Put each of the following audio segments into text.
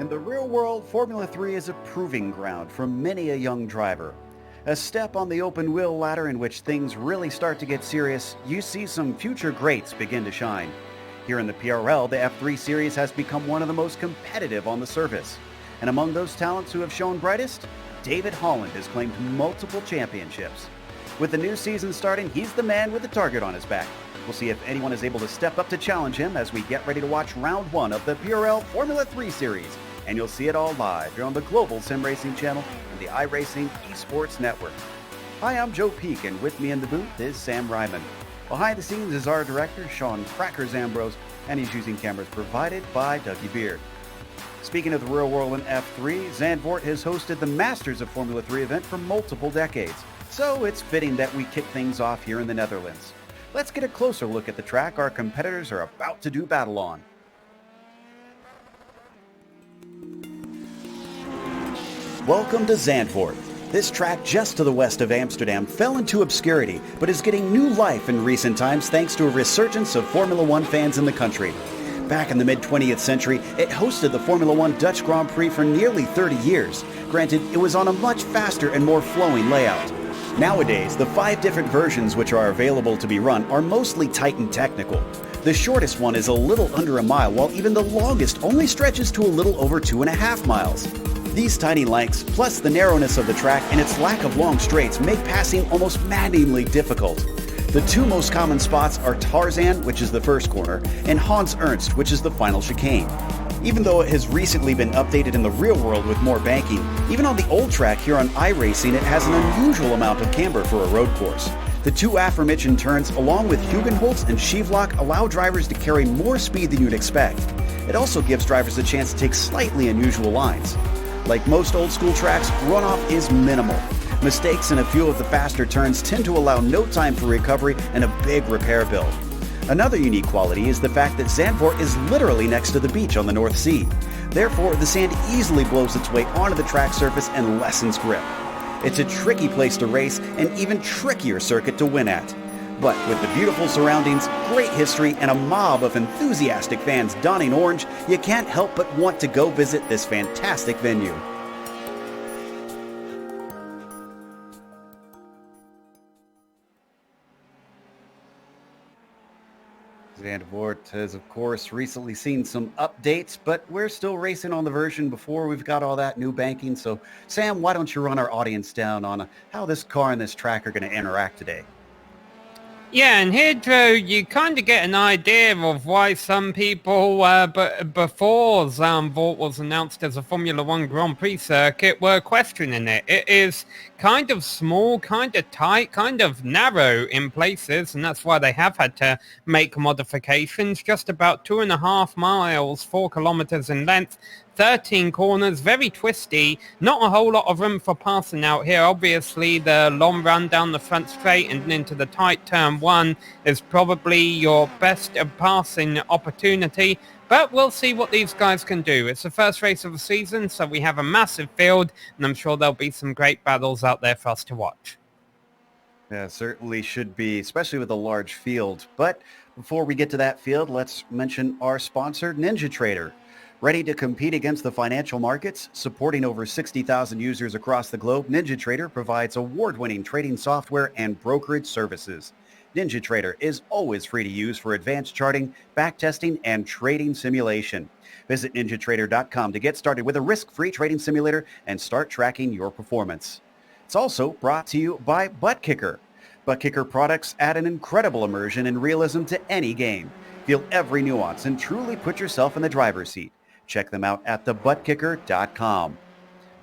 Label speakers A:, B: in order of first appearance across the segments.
A: In the real world, Formula 3 is a proving ground for many a young driver. A step on the open wheel ladder in which things really start to get serious, you see some future greats begin to shine. Here in the PRL, the F3 Series has become one of the most competitive on the surface. And among those talents who have shown brightest, David Holland has claimed multiple championships. With the new season starting, he's the man with the target on his back. We'll see if anyone is able to step up to challenge him as we get ready to watch round one of the PRL Formula 3 Series. And you'll see it all live here on the Global Sim Racing channel and the iRacing Esports Network. Hi, I'm Joe Peak, and with me in the booth is Sam Ryman. Behind the scenes is our director, Sean Crackers Ambrose, and he's using cameras provided by Dougie Beard. Speaking of the real world in F3, Zandvoort has hosted the Masters of Formula 3 event for multiple decades, so it's fitting that we kick things off here in the Netherlands. Let's get a closer look at the track our competitors are about to do battle on. Welcome to Zandvoort. This track just to the west of Amsterdam fell into obscurity, but is getting new life in recent times thanks to a resurgence of Formula 1 fans in the country. Back in the mid-20th century, it hosted the Formula 1 Dutch Grand Prix for nearly 30 years. Granted, it was on a much faster and more flowing layout. Nowadays, the 5 different versions which are available to be run are mostly tight and technical. The shortest one is a little under a mile, while even the longest only stretches to a little over 2.5 miles. These tiny lengths, plus the narrowness of the track and its lack of long straights, make passing almost maddeningly difficult. The 2 most common spots are Tarzan, which is the first corner, and Hans Ernst, which is the final chicane. Even though it has recently been updated in the real world with more banking, even on the old track here on iRacing it has an unusual amount of camber for a road course. The 2 aforementioned turns, along with Hugenholtz and Schieflock, allow drivers to carry more speed than you'd expect. It also gives drivers a chance to take slightly unusual lines. Like most old school tracks, runoff is minimal. Mistakes in a few of the faster turns tend to allow no time for recovery and a big repair bill. Another unique quality is the fact that Zandvoort is literally next to the beach on the North Sea. Therefore, the sand easily blows its way onto the track surface and lessens grip. It's a tricky place to race, and even trickier circuit to win at. But with the beautiful surroundings, great history, and a mob of enthusiastic fans donning orange, you can't help but want to go visit this fantastic venue. Zandvoort has, of course, recently seen some updates, but we're still racing on the version before we've got all that new banking. So, Sam, why don't you run our audience down on how this car and this track are going to interact today?
B: Yeah, and here, Joe, you kind of get an idea of why some people, before Zandvoort was announced as a Formula 1 Grand Prix circuit, were questioning it. It is kind of small, kind of tight, kind of narrow in places, and that's why they have had to make modifications. Just about 2.5 miles, 4 kilometers in length, 13 corners, very twisty, not a whole lot of room for passing out here. Obviously, the long run down the front straight and into the tight turn 1 is probably your best passing opportunity, but we'll see what these guys can do. It's the first race of the season, so we have a massive field, and I'm sure there'll be some great battles out there for us to watch.
A: Yeah, certainly should be, especially with a large field. But before we get to that field, let's mention our sponsor, NinjaTrader. Ready to compete against the financial markets? Supporting over 60,000 users across the globe, NinjaTrader provides award-winning trading software and brokerage services. NinjaTrader is always free to use for advanced charting, backtesting, and trading simulation. Visit ninjatrader.com to get started with a risk-free trading simulator and start tracking your performance. It's also brought to you by ButtKicker. ButtKicker products add an incredible immersion and realism to any game. Feel every nuance and truly put yourself in the driver's seat. Check them out at thebuttkicker.com.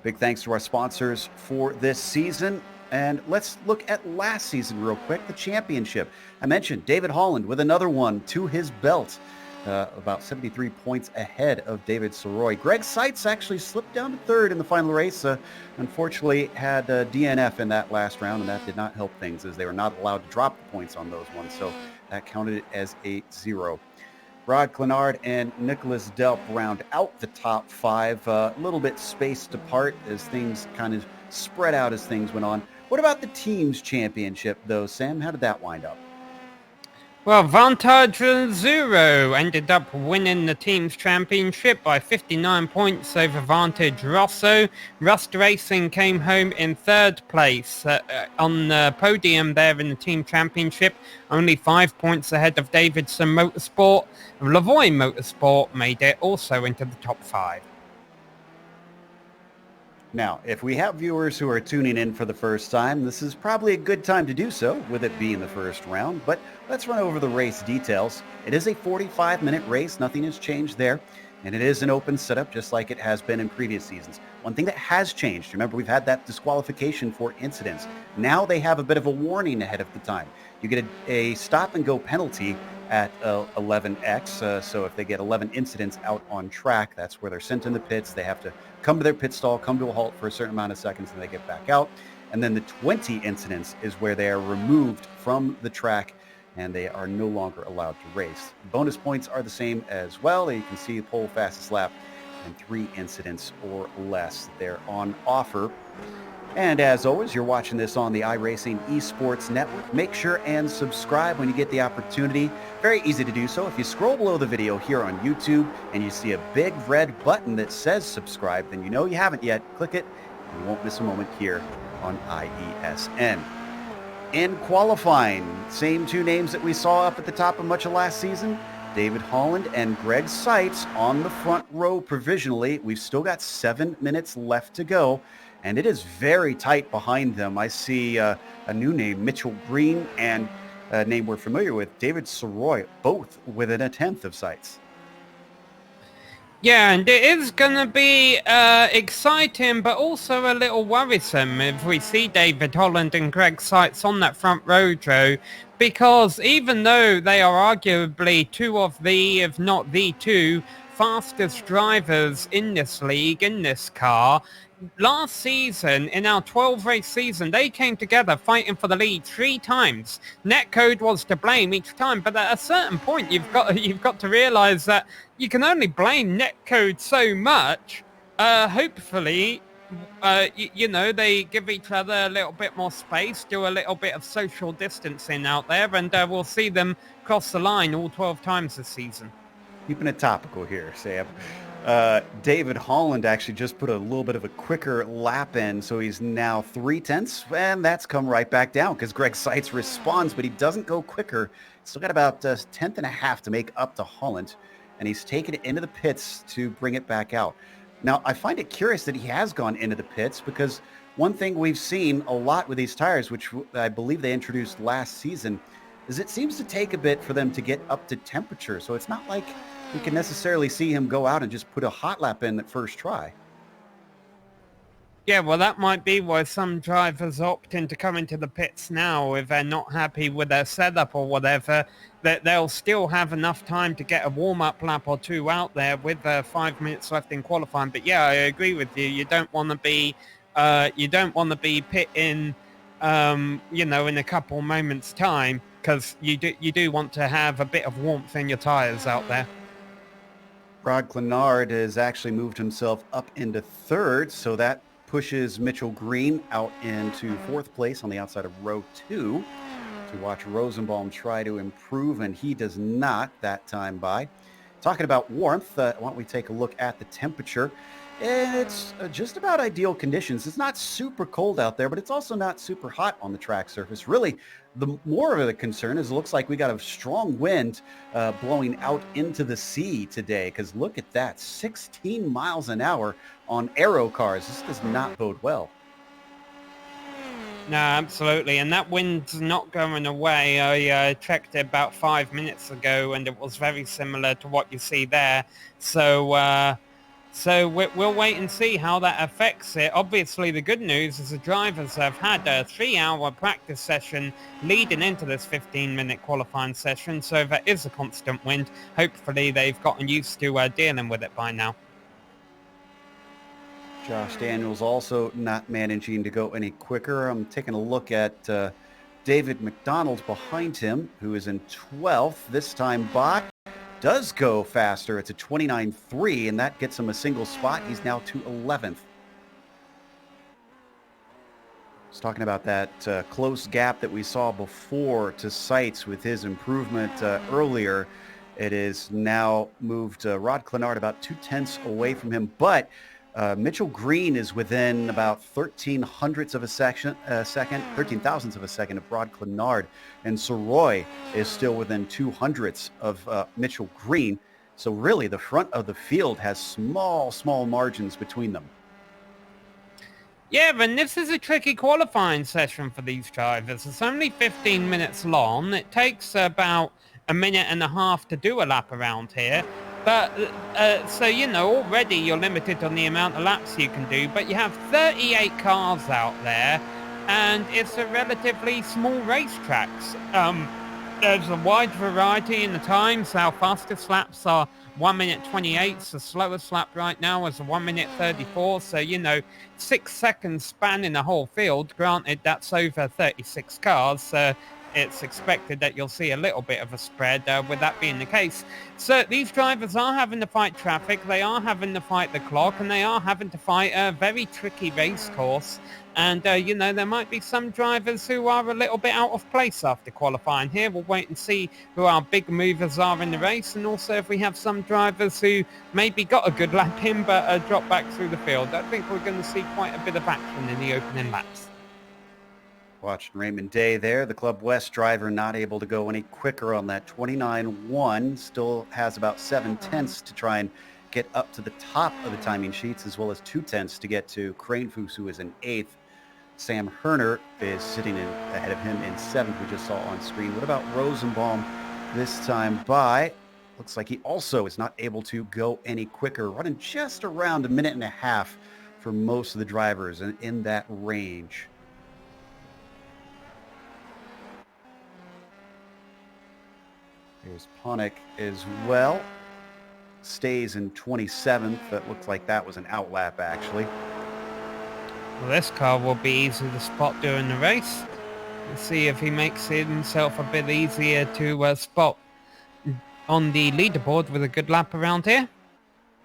A: Big thanks to our sponsors for this season. And let's look at last season real quick, the championship. I mentioned David Holland with another one to his belt, about 73 points ahead of David Soroy. Greg Seitz actually slipped down to third in the final race. Unfortunately, had DNF in that last round, and that did not help things as they were not allowed to drop the points on those ones. So that counted as a 0. Rod Clenard and Nicholas Delp round out the top 5, a little bit spaced apart as things kind of spread out as things went on. What about the team's championship, though, Sam? How did that wind up?
B: Well, Vantage Zero ended up winning the team's championship by 59 points over Vantage Rosso. Rust Racing came home in third place on the podium there in the team championship, only 5 points ahead of Davidson Motorsport. Lavoie Motorsport made it also into the top 5.
A: Now, if we have viewers who are tuning in for the first time, this is probably a good time to do so, with it being the first round, but let's run over the race details. It is a 45-minute race, nothing has changed there, and it is an open setup just like it has been in previous seasons. One thing that has changed, remember we've had that disqualification for incidents. Now they have a bit of a warning ahead of the time. You get a stop and go penalty at 11X, so if they get 11 incidents out on track, that's where they're sent in the pits. They have to come to their pit stall, come to a halt for a certain amount of seconds, and they get back out. And then the 20 incidents is where they are removed from the track and they are no longer allowed to race. Bonus points are the same as well. You can see pole fastest lap and 3 incidents or less. They're on offer. And as always, you're watching this on the iRacing Esports Network. Make sure and subscribe when you get the opportunity. Very easy to do so. If you scroll below the video here on YouTube and you see a big red button that says subscribe, then you know you haven't yet. Click it and you won't miss a moment here on IESN. In qualifying, same 2 names that we saw up at the top of much of last season, David Holland and Greg Seitz on the front row provisionally. We've still got 7 minutes left to go. And it is very tight behind them. I see a new name, Mitchell Green, and a name we're familiar with, David Soroy, both within a tenth of Seitz.
B: Yeah, and it is going to be exciting, but also a little worrisome if we see David Holland and Greg Seitz on that front row, Joe, because even though they are arguably 2 of the, if not the 2, fastest drivers in this league, in this car, last season, in our 12-race season, they came together fighting for the lead 3 times. Netcode was to blame each time, but at a certain point, you've got to realize that you can only blame Netcode so much. Hopefully, they give each other a little bit more space, do a little bit of social distancing out there, and we'll see them cross the line all 12 times this season.
A: Keeping it topical here, Sam. David Holland actually just put a little bit of a quicker lap in, so he's now 3/10, and that's come right back down because Greg Seitz responds, but he doesn't go quicker. Still got about a tenth and a half to make up to Holland, and he's taken it into the pits to bring it back out. Now, I find it curious that he has gone into the pits because one thing we've seen a lot with these tires, which I believe they introduced last season, is it seems to take a bit for them to get up to temperature. So it's not like we can necessarily see him go out and just put a hot lap in at first try.
B: Yeah, well, that might be why some drivers opt in to come into the pits now if they're not happy with their setup or whatever, that they'll still have enough time to get a warm-up lap or 2 out there with 5 minutes left in qualifying. But yeah, I agree with you. You don't want to be pitting, in a couple moments' time, because you do want to have a bit of warmth in your tires out there.
A: Rod Clenard has actually moved himself up into 3rd, so that pushes Mitchell Green out into 4th place on the outside of row 2 to watch Rosenbaum try to improve, and he does not that time by. Talking about warmth, why don't we take a look at the temperature? It's just about ideal conditions. It's not super cold out there, but it's also not super hot on the track surface. Really, the more of a concern is it looks like we got a strong wind blowing out into the sea today, because look at that, 16 miles an hour on aero cars. This does not bode well.
B: No, absolutely. And that wind's not going away. I checked it about 5 minutes ago, and it was very similar to what you see there. So we'll wait and see how that affects it. Obviously, the good news is the drivers have had a 3-hour practice session leading into this 15-minute qualifying session. So if there is a constant wind, hopefully they've gotten used to dealing with it by now.
A: Josh Daniels also not managing to go any quicker. I'm taking a look at David McDonald behind him, who is in 12th. This time by does go faster. It's a 29.3, and that gets him a single spot. He's now to 11th. I was talking about that close gap that we saw before to Seitz with his improvement earlier. It is now moved Rod Clenard about 2/10 away from him, but Mitchell Green is within about 13 hundredths of a second, 13 thousandths of a second of Rod Clenard, and Soroy is still within 200ths of Mitchell Green. So really, the front of the field has small margins between them.
B: Yeah, and this is a tricky qualifying session for these drivers. It's only 15 minutes long. It takes about a minute and a half to do a lap around here. But, so, already you're limited on the amount of laps you can do, but you have 38 cars out there, and it's a relatively small racetrack. There's a wide variety in the times. Our fastest laps are 1 minute 28. The slowest lap right now is a 1 minute 34. So, 6 seconds span in the whole field. Granted, that's over 36 cars. It's expected that you'll see a little bit of a spread with that being the case. So these drivers are having to fight traffic, they are having to fight the clock, and they are having to fight a very tricky race course. And, there might be some drivers who are a little bit out of place after qualifying here. We'll wait and see who our big movers are in the race, and also if we have some drivers who maybe got a good lap in but drop back through the field. I think we're going to see quite a bit of action in the opening laps.
A: Watching Raymond Day there, the Club West driver not able to go any quicker on that 29.1. Still has about 7/10 to try and get up to the top of the timing sheets, as well as 2/10 to get to Kranefoos, who is in 8th. Sam Herner is sitting ahead of him in 7th, we just saw on screen. What about Rosenbaum this time by? Looks like he also is not able to go any quicker, running just around a minute and a half for most of the drivers in that range. Here's Ponick as well. Stays in 27th. That looks like that was an outlap, actually.
B: Well, this car will be easy to spot during the race. Let's see if he makes it himself a bit easier to spot on the leaderboard with a good lap around here.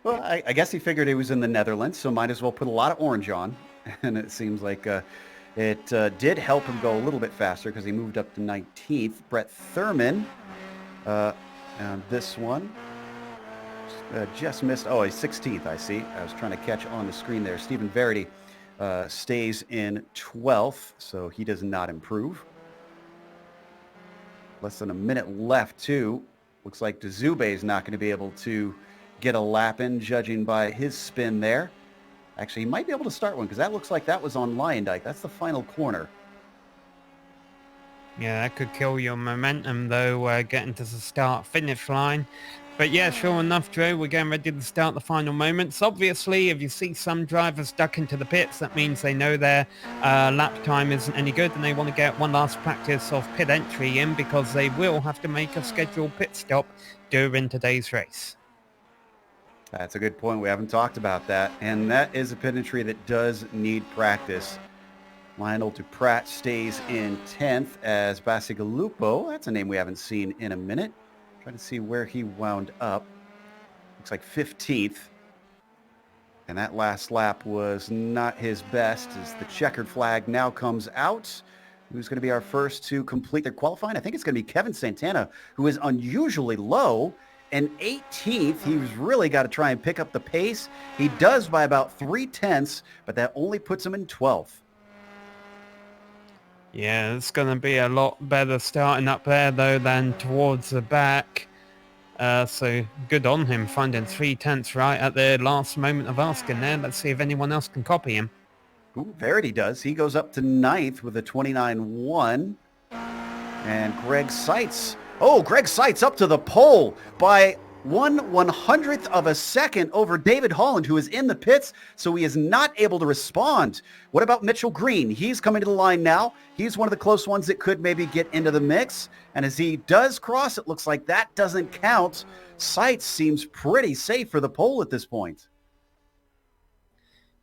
A: Well, I guess he figured he was in the Netherlands, so might as well put a lot of orange on. And it seems like it did help him go a little bit faster because he moved up to 19th. Brett Thurman, and this one just missed. Oh, he's 16th, I see. I was trying to catch on the screen there. Stephen Verity stays in 12th, so he does not improve. Less than a minute left, too. Looks like Dzube is not going to be able to get a lap in, judging by his spin there. Actually, he might be able to start one, because that looks like that was on Lyondike. That's the final corner.
B: Yeah, that could kill your momentum, though, getting to the start-finish line. But yeah, sure enough, Joe, we're getting ready to start the final moments. Obviously, if you see some drivers duck into the pits, that means they know their lap time isn't any good and they want to get one last practice of pit entry in, because they will have to make a scheduled pit stop during today's race.
A: That's a good point. We haven't talked about that. And that is a pit entry that does need practice. Lionel Duprat stays in 10th as Basigalupo. That's a name we haven't seen in a minute. Trying to see where he wound up. Looks like 15th. And that last lap was not his best as the checkered flag now comes out. Who's going to be our first to complete their qualifying? I think it's going to be Kevin Santana, who is unusually low. And 18th, he's really got to try and pick up the pace. He does by about 3/10, but that only puts him in 12th.
B: Yeah, it's going to be a lot better starting up there, though, than towards the back. So good on him, finding 3/10 right at the last moment of asking there. Let's see if anyone else can copy him.
A: Ooh, Verity does. He goes up to 9th with a 29.1. And Greg Seitz. Oh, Greg Seitz up to the pole by 1/100th of a second over David Holland, who is in the pits, so he is not able to respond. What about Mitchell Green? He's coming to the line now. He's one of the close ones that could maybe get into the mix. And as he does cross, it looks like that doesn't count. Seitz seems pretty safe for the pole at this point.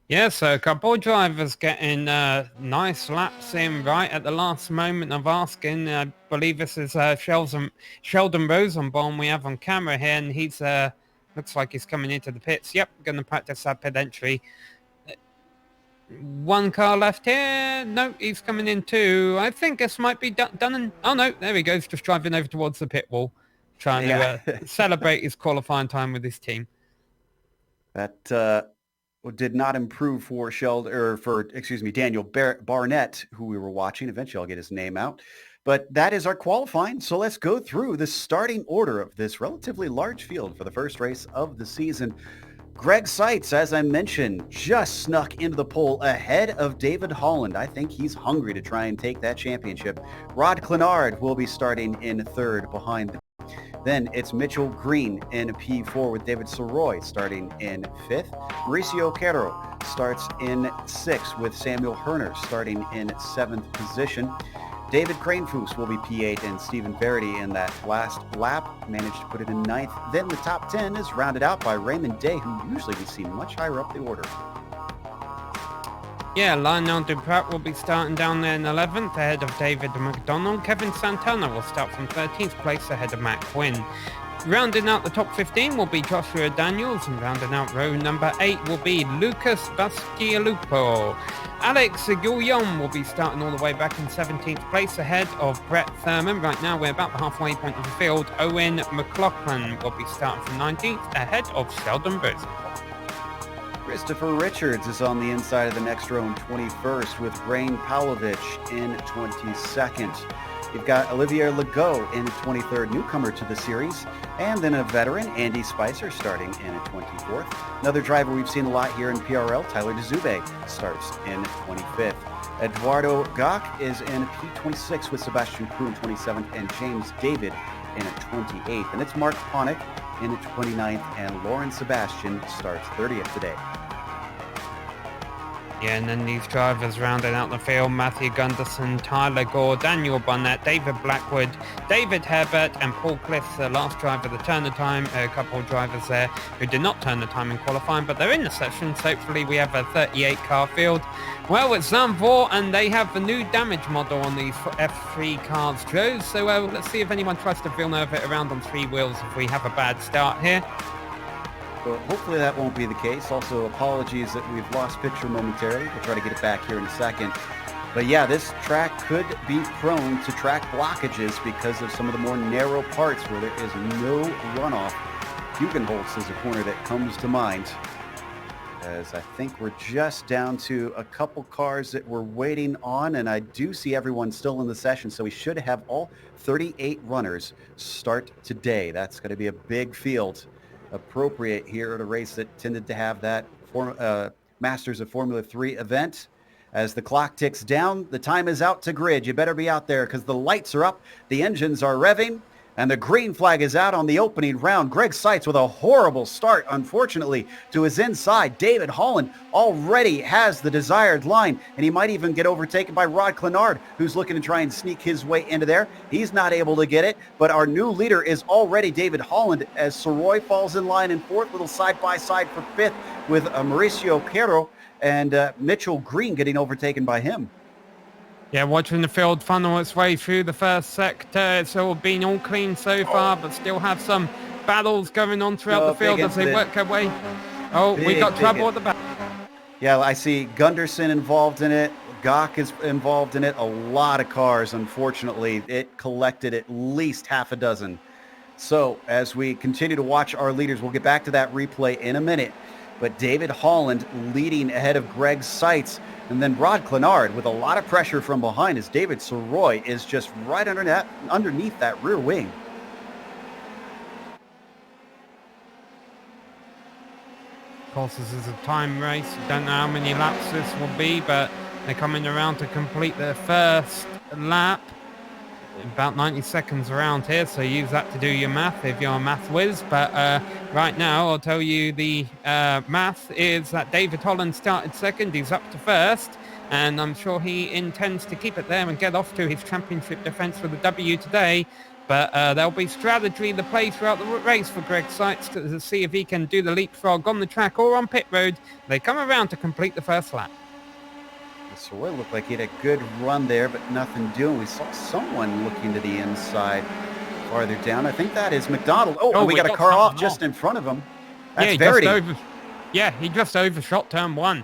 B: Yeah, so a couple of drivers getting nice laps in right at the last moment of asking. I believe this is Sheldon Rosenbaum we have on camera here, and he's looks like he's coming into the pits. Yep, going to practice that pit entry. One car left here. No, he's coming in too. I think this might be done. Oh no, there he goes, just driving over towards the pit wall, trying to celebrate his qualifying time with his team.
A: That did not improve for Daniel Barnett, who we were watching. Eventually I'll get his name out. But that is our qualifying. So let's go through the starting order of this relatively large field for the first race of the season. Greg Seitz, as I mentioned, just snuck into the pole ahead of David Holland. I think he's hungry to try and take that championship. Rod Clenard will be starting in third behind. Then it's Mitchell Green in P4 with David Soroy starting in fifth. Mauricio Quero starts in sixth with Samuel Herner starting in seventh position. David Cranefoos will be P8 and Stephen Verity in that last lap managed to put it in ninth. Then the top 10 is rounded out by Raymond Day, who usually we see much higher up the order.
B: Yeah, Lionel Duprat will be starting down there in 11th ahead of David McDonald. Kevin Santana will start from 13th place ahead of Matt Quinn. Rounding out the top 15 will be Joshua Daniels, and rounding out row number 8 will be Lucas Basquialupo. Alex Guillaume will be starting all the way back in 17th place ahead of Brett Thurman. Right now we're about the halfway point of the field. Owen McLaughlin will be starting from 19th ahead of Sheldon Brisbane.
A: Christopher Richards is on the inside of the next row in 21st with Rain Pavlovich in 22nd. You've got Olivier Legault in 23rd, newcomer to the series, and then a veteran, Andy Spicer, starting in at 24th. Another driver we've seen a lot here in PRL, Tyler DeZube, starts in 25th. Eduardo Gach is in P26 with Sebastian Crew in 27th, and James David in at 28th. And it's Mark Ponick in at 29th, and Lauren Sebastian starts 30th today.
B: Yeah, and then these drivers rounding out the field: Matthew Gunderson, Tyler Gore, Daniel Barnett, David Blackwood, David Herbert, and Paul Cliff, the last driver that turned the time. A couple of drivers there who did not turn the time in qualifying, but they're in the session, so hopefully we have a 38-car field. Well, it's Zandvoort, and they have the new damage model on these F3 cars, Joe, so let's see if anyone tries to Villeneuve it around on three wheels if we have a bad start here.
A: But hopefully that won't be the case. Also, apologies that we've lost picture momentarily. We'll try to get it back here in a second. But yeah, this track could be prone to track blockages because of some of the more narrow parts where there is no runoff. Hugenholtz is a corner that comes to mind, as I think we're just down to a couple cars that we're waiting on, and I do see everyone still in the session, so we should have all 38 runners start today. That's going to be a big field. Appropriate here at a race that tended to have that Masters of Formula 3 event. As the clock ticks down, the time is out to grid. You better be out there because the lights are up, the engines are revving, and the green flag is out on the opening round. Greg Seitz with a horrible start, unfortunately, to his inside. David Holland already has the desired line, and he might even get overtaken by Rod Clenard, who's looking to try and sneak his way into there. He's not able to get it, but our new leader is already David Holland as Soroy falls in line in fourth, little side-by-side for fifth with Mauricio Quero and Mitchell Green getting overtaken by him.
B: Yeah, watching the field funnel its way through the first sector. It's all been all clean so far, but still have some battles going on throughout the field as they work their way. Oh, we got trouble at the back.
A: Yeah, I see Gunderson involved in it. Gach is involved in it. A lot of cars, unfortunately. It collected at least half a dozen. So as we continue to watch our leaders, we'll get back to that replay in a minute. But David Holland leading ahead of Greg Seitz. And then Rod Clenard with a lot of pressure from behind as David Soroy is just right underneath that rear wing.
B: Of course, this is a time race. Don't know how many laps this will be, but they're coming around to complete their first lap. About 90 seconds around here, so use that to do your math if you're a math whiz. But right now, I'll tell you the math is that David Holland started second. He's up to first, and I'm sure he intends to keep it there and get off to his championship defense with a W today. But there'll be strategy the play throughout the race for Greg Seitz to see if he can do the leapfrog on the track or on pit road. They come around to complete the first lap.
A: Soroy looked like he had a good run there, but nothing doing. We saw someone looking to the inside farther down. I think that is McDonald. Oh, we got a car off just in front of him. That's Verity.
B: He just overshot turn one.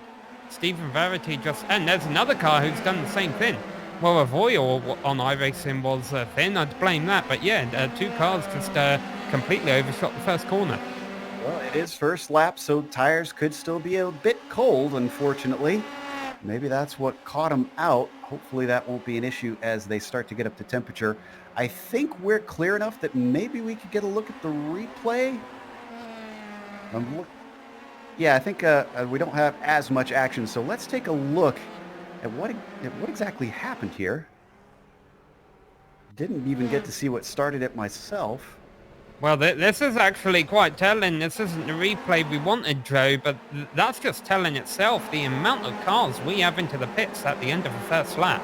B: Stephen Verity and there's another car who's done the same thing. Well, if oil on iRacing was thin, I'd blame that. But yeah, 2 cars just completely overshot the first corner.
A: Well, it is first lap, so tires could still be a bit cold, unfortunately. Maybe that's what caught them out. Hopefully that won't be an issue as they start to get up to temperature. I think we're clear enough that maybe we could get a look at the replay. Yeah, I think we don't have as much action, so let's take a look at what exactly happened here. Didn't even get to see what started it myself.
B: Well, this is actually quite telling. This isn't the replay we wanted, Joe, but that's just telling itself the amount of cars we have into the pits at the end of the first lap.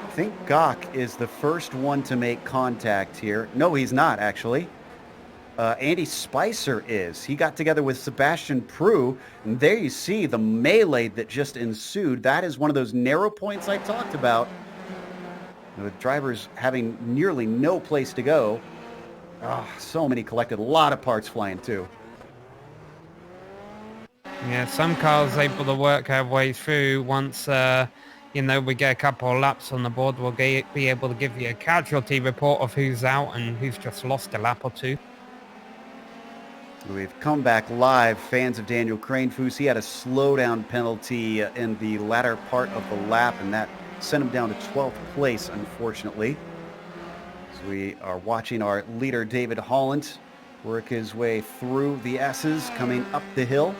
A: I think Gok is the first one to make contact here. No, he's not, actually. Andy Spicer is. He got together with Sebastian Prue, and there you see the melee that just ensued. That is one of those narrow points I talked about, with drivers having nearly no place to go. Oh, so many collected. A lot of parts flying, too.
B: Yeah, some cars able to work our way through. Once, we get a couple of laps on the board, we'll be able to give you a casualty report of who's out and who's just lost a lap or two.
A: We've come back live. Fans of Daniel Cranefoos, he had a slowdown penalty in the latter part of the lap, and that sent him down to 12th place, unfortunately. So we are watching our leader, David Holland, work his way through the S's, coming up the hill.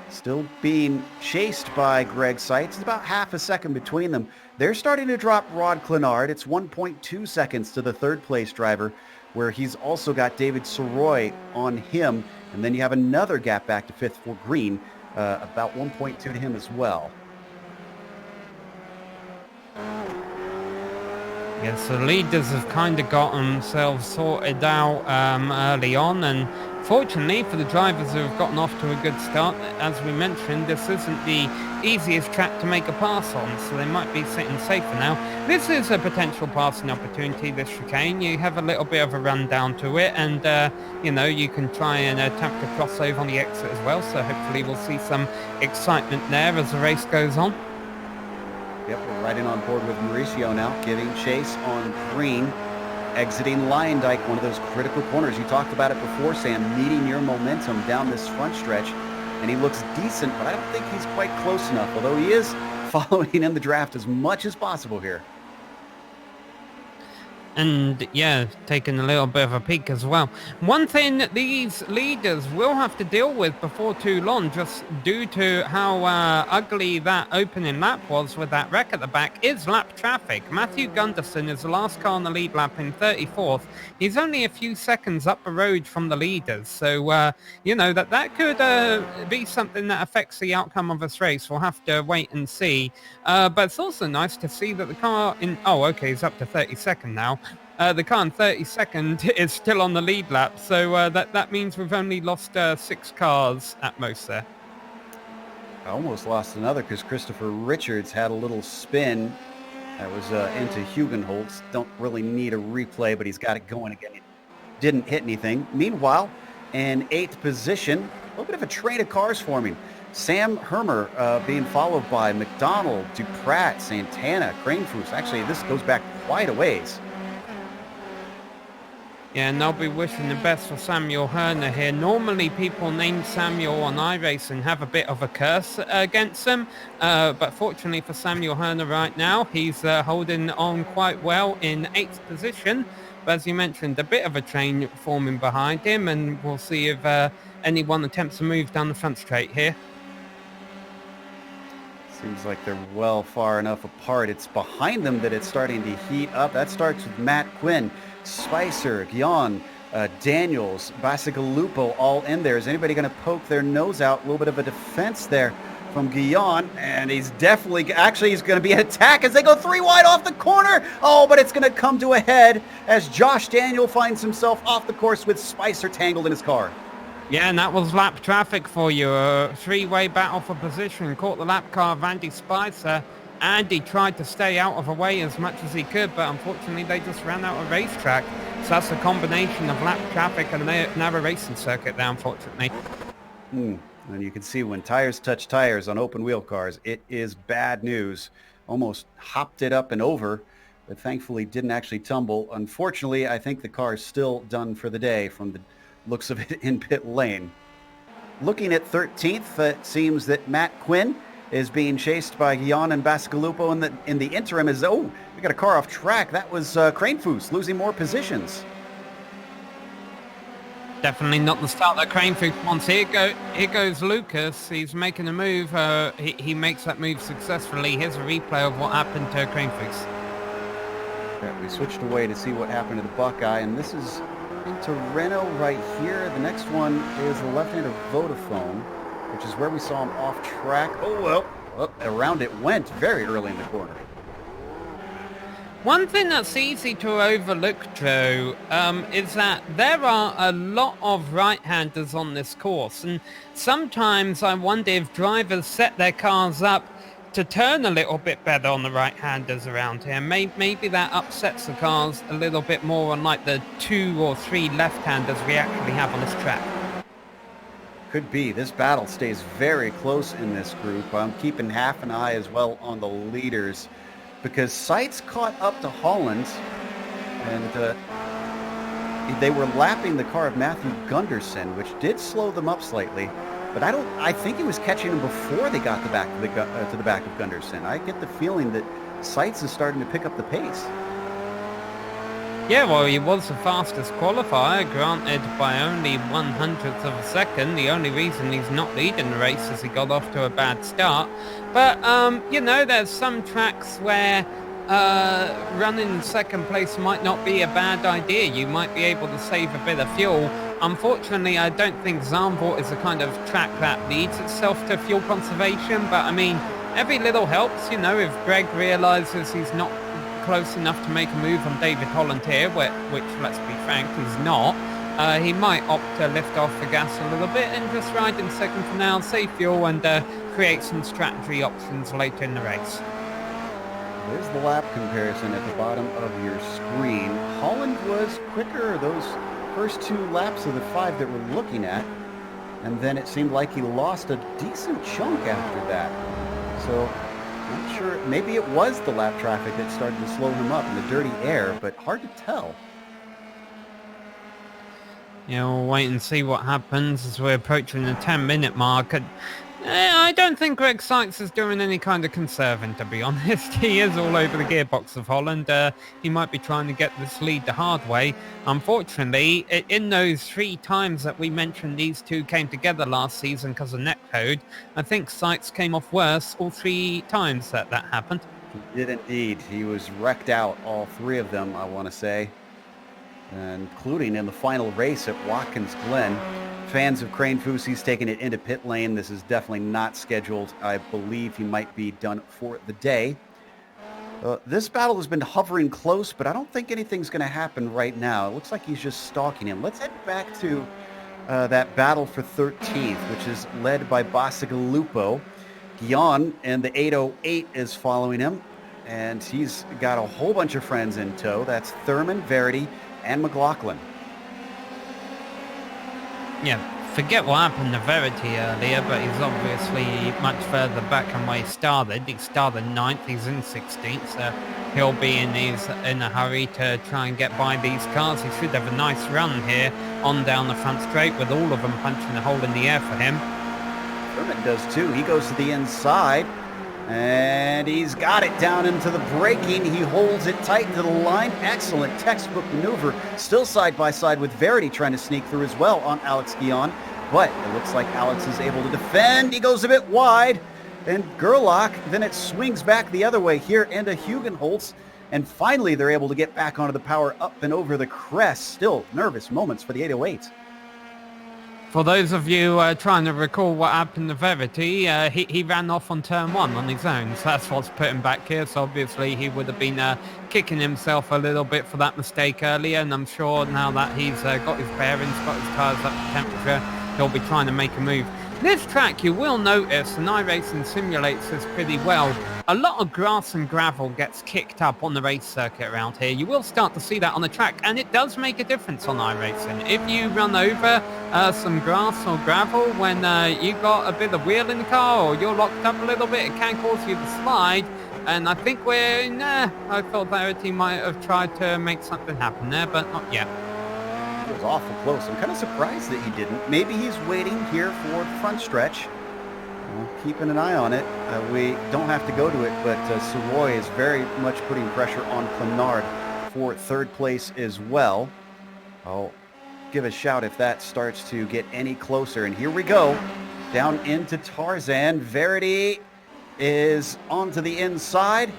A: Still being chased by Greg Seitz. It's about half a second between them. They're starting to drop Rod Clenard. It's 1.2 seconds to the third place driver, where he's also got David Soroy on him. And then you have another gap back to fifth for Green, about 1.2 to him as well.
B: Yes, the leaders have kind of got themselves sorted out early on, and fortunately for the drivers who have gotten off to a good start, as we mentioned, this isn't the easiest track to make a pass on, so they might be sitting safer now. This is a potential passing opportunity, this chicane. You have a little bit of a run down to it, and you can try and attempt to cross over on the exit as well, so hopefully we'll see some excitement there as the race goes on.
A: Yep, we're riding on board with Mauricio now, giving chase on Green, exiting Lyondike, one of those critical corners. You talked about it before, Sam, needing your momentum down this front stretch, and he looks decent, but I don't think he's quite close enough, although he is following in the draft as much as possible here.
B: And yeah, taking a little bit of a peek as well. One thing that these leaders will have to deal with before too long, just due to how ugly that opening lap was with that wreck at the back, is lap traffic. Matthew Gunderson is the last car on the lead lap in 34th. He's only a few seconds up the road from the leaders. So, that could be something that affects the outcome of this race. We'll have to wait and see. But it's also nice to see that the car he's up to 32nd now. The car in 32nd is still on the lead lap, so that means we've only lost 6 cars at most there.
A: I almost lost another because Christopher Richards had a little spin that was into Hugenholtz. Don't really need a replay, but he's got it going again. He didn't hit anything. Meanwhile, in 8th position, a little bit of a train of cars forming. Sam Hermer being followed by McDonald, Duprat, Santana, Cranefoos. Actually, this goes back quite a ways.
B: Yeah, and I'll be wishing the best for Samuel Herner here. Normally people named Samuel on iRacing have a bit of a curse against them, but fortunately for Samuel Herner right now, he's holding on quite well in 8th position. But as you mentioned, a bit of a train forming behind him, and we'll see if anyone attempts to move down the front straight here.
A: Seems like they're well far enough apart. It's behind them that it's starting to heat up. That starts with Matt Quinn, Spicer, Guion, Daniels, Bacigalupo all in there. Is anybody going to poke their nose out? A little bit of a defense there from Guion, and he's he's going to be an attack as they go 3 wide off the corner. Oh, but it's going to come to a head as Josh Daniel finds himself off the course with Spicer tangled in his car.
B: Yeah, and that was lap traffic for you. A 3-way battle for position. Caught the lap car of Andy Spicer. Andy tried to stay out of the way as much as he could, but unfortunately they just ran out of racetrack. So that's a combination of lap traffic and a narrow racing circuit there, unfortunately.
A: And you can see when tires touch tires on open wheel cars, it is bad news. Almost hopped it up and over, but thankfully didn't actually tumble. Unfortunately, I think the car is still done for the day from the looks of it in pit lane. Looking at 13th, it seems that Matt Quinn is being chased by Jan and Bacigalupo in the interim. We got a car off track. That was Kranefoos losing more positions.
B: Definitely not the start that Kranefoos wants. Here goes Lucas. He's making a move. He makes that move successfully. Here's a replay of what happened to Kranefoos.
A: Yeah, we switched away to see what happened to the Buckeye, and this is into Renault right here. The next one is the left-hander Vodafone, which is where we saw him off track. Around it went very early in the corner.
B: One thing that's easy to overlook, Joe, is that there are a lot of right-handers on this course, and sometimes I wonder if drivers set their cars up to turn a little bit better on the right-handers around here. Maybe that upsets the cars a little bit more, unlike the 2 or 3 left-handers we actually have on this track.
A: Could be. This battle stays very close in this group. I'm keeping half an eye as well on the leaders, because Seitz caught up to Holland, and they were lapping the car of Matthew Gunderson, which did slow them up slightly. But I think he was catching them before they got to the back of Gunderson. I get the feeling that Seitz is starting to pick up the pace.
B: Yeah, well, he was the fastest qualifier, granted by only 1/100th of a second. The only reason he's not leading the race is he got off to a bad start. But, there's some tracks where running second place might not be a bad idea. You might be able to save a bit of fuel. Unfortunately, I don't think Zandvoort is the kind of track that leads itself to fuel conservation, but I mean, every little helps. If Greg realizes he's not close enough to make a move on David Holland here, which, let's be frank, he's not, he might opt to lift off the gas a little bit and just ride in second for now, save fuel, and create some strategy options later in the race.
A: There's the lap comparison at the bottom of your screen. Holland was quicker those first 2 laps of the 5 that we're looking at, and then it seemed like he lost a decent chunk after that. So not sure, maybe it was the lap traffic that started to slow him up in the dirty air, but hard to tell.
B: We'll wait and see what happens as we're approaching the 10-minute mark. I don't think Greg Seitz is doing any kind of conserving, to be honest. He is all over the gearbox of Holland. He might be trying to get this lead the hard way. Unfortunately, in those 3 times that we mentioned these two came together last season because of netcode, I think Seitz came off worse all 3 times that happened.
A: He did indeed. He was wrecked out, all 3 of them, I want to say, including in the final race at Watkins Glen. Fans of Kranefoos, he's taking it into pit lane. This is definitely not scheduled. I believe he might be done for the day. This battle has been hovering close, but I don't think anything's going to happen right now. It looks like he's just stalking him. Let's head back to that battle for 13th, which is led by Bacigalupo. Guion and the 808 is following him, and he's got a whole bunch of friends in tow. That's Thurman, Verity, and McLaughlin.
B: Yeah, forget what happened to Verity earlier, but he's obviously much further back than where he started. He started 9th, he's in 16th, so he'll be in a hurry to try and get by these cars. He should have a nice run here on down the front straight with all of them punching a hole in the air for him.
A: Thurman does too. He goes to the inside, and he's got it down into the braking. He holds it tight to the line. Excellent textbook maneuver. Still side by side with Verity trying to sneak through as well on Alex Guion. But it looks like Alex is able to defend. He goes a bit wide. And Gerlach, then it swings back the other way here into Hugenholtz. And finally, they're able to get back onto the power up and over the crest. Still nervous moments for the 808.
B: For those of you trying to recall what happened to Verity, he ran off on turn 1 on his own, so that's what's put him back here. So obviously he would have been kicking himself a little bit for that mistake earlier, and I'm sure now that he's got his bearings, got his tyres up to temperature, he'll be trying to make a move. This track, you will notice, and iRacing simulates this pretty well, a lot of grass and gravel gets kicked up on the race circuit around here. You will start to see that on the track, and it does make a difference on iRacing. If you run over some grass or gravel when you've got a bit of wheel in the car or you're locked up a little bit, it can cause you to slide. And I think I thought Verity might have tried to make something happen there, but not yet.
A: It was awful close. I'm kind of surprised that he didn't. Maybe he's waiting here for the front stretch. Keeping an eye on it. We don't have to go to it, but Soroy is very much putting pressure on Clenard for third place as well. I'll give a shout if that starts to get any closer. And here we go. Down into Tarzan. Verity is onto the inside,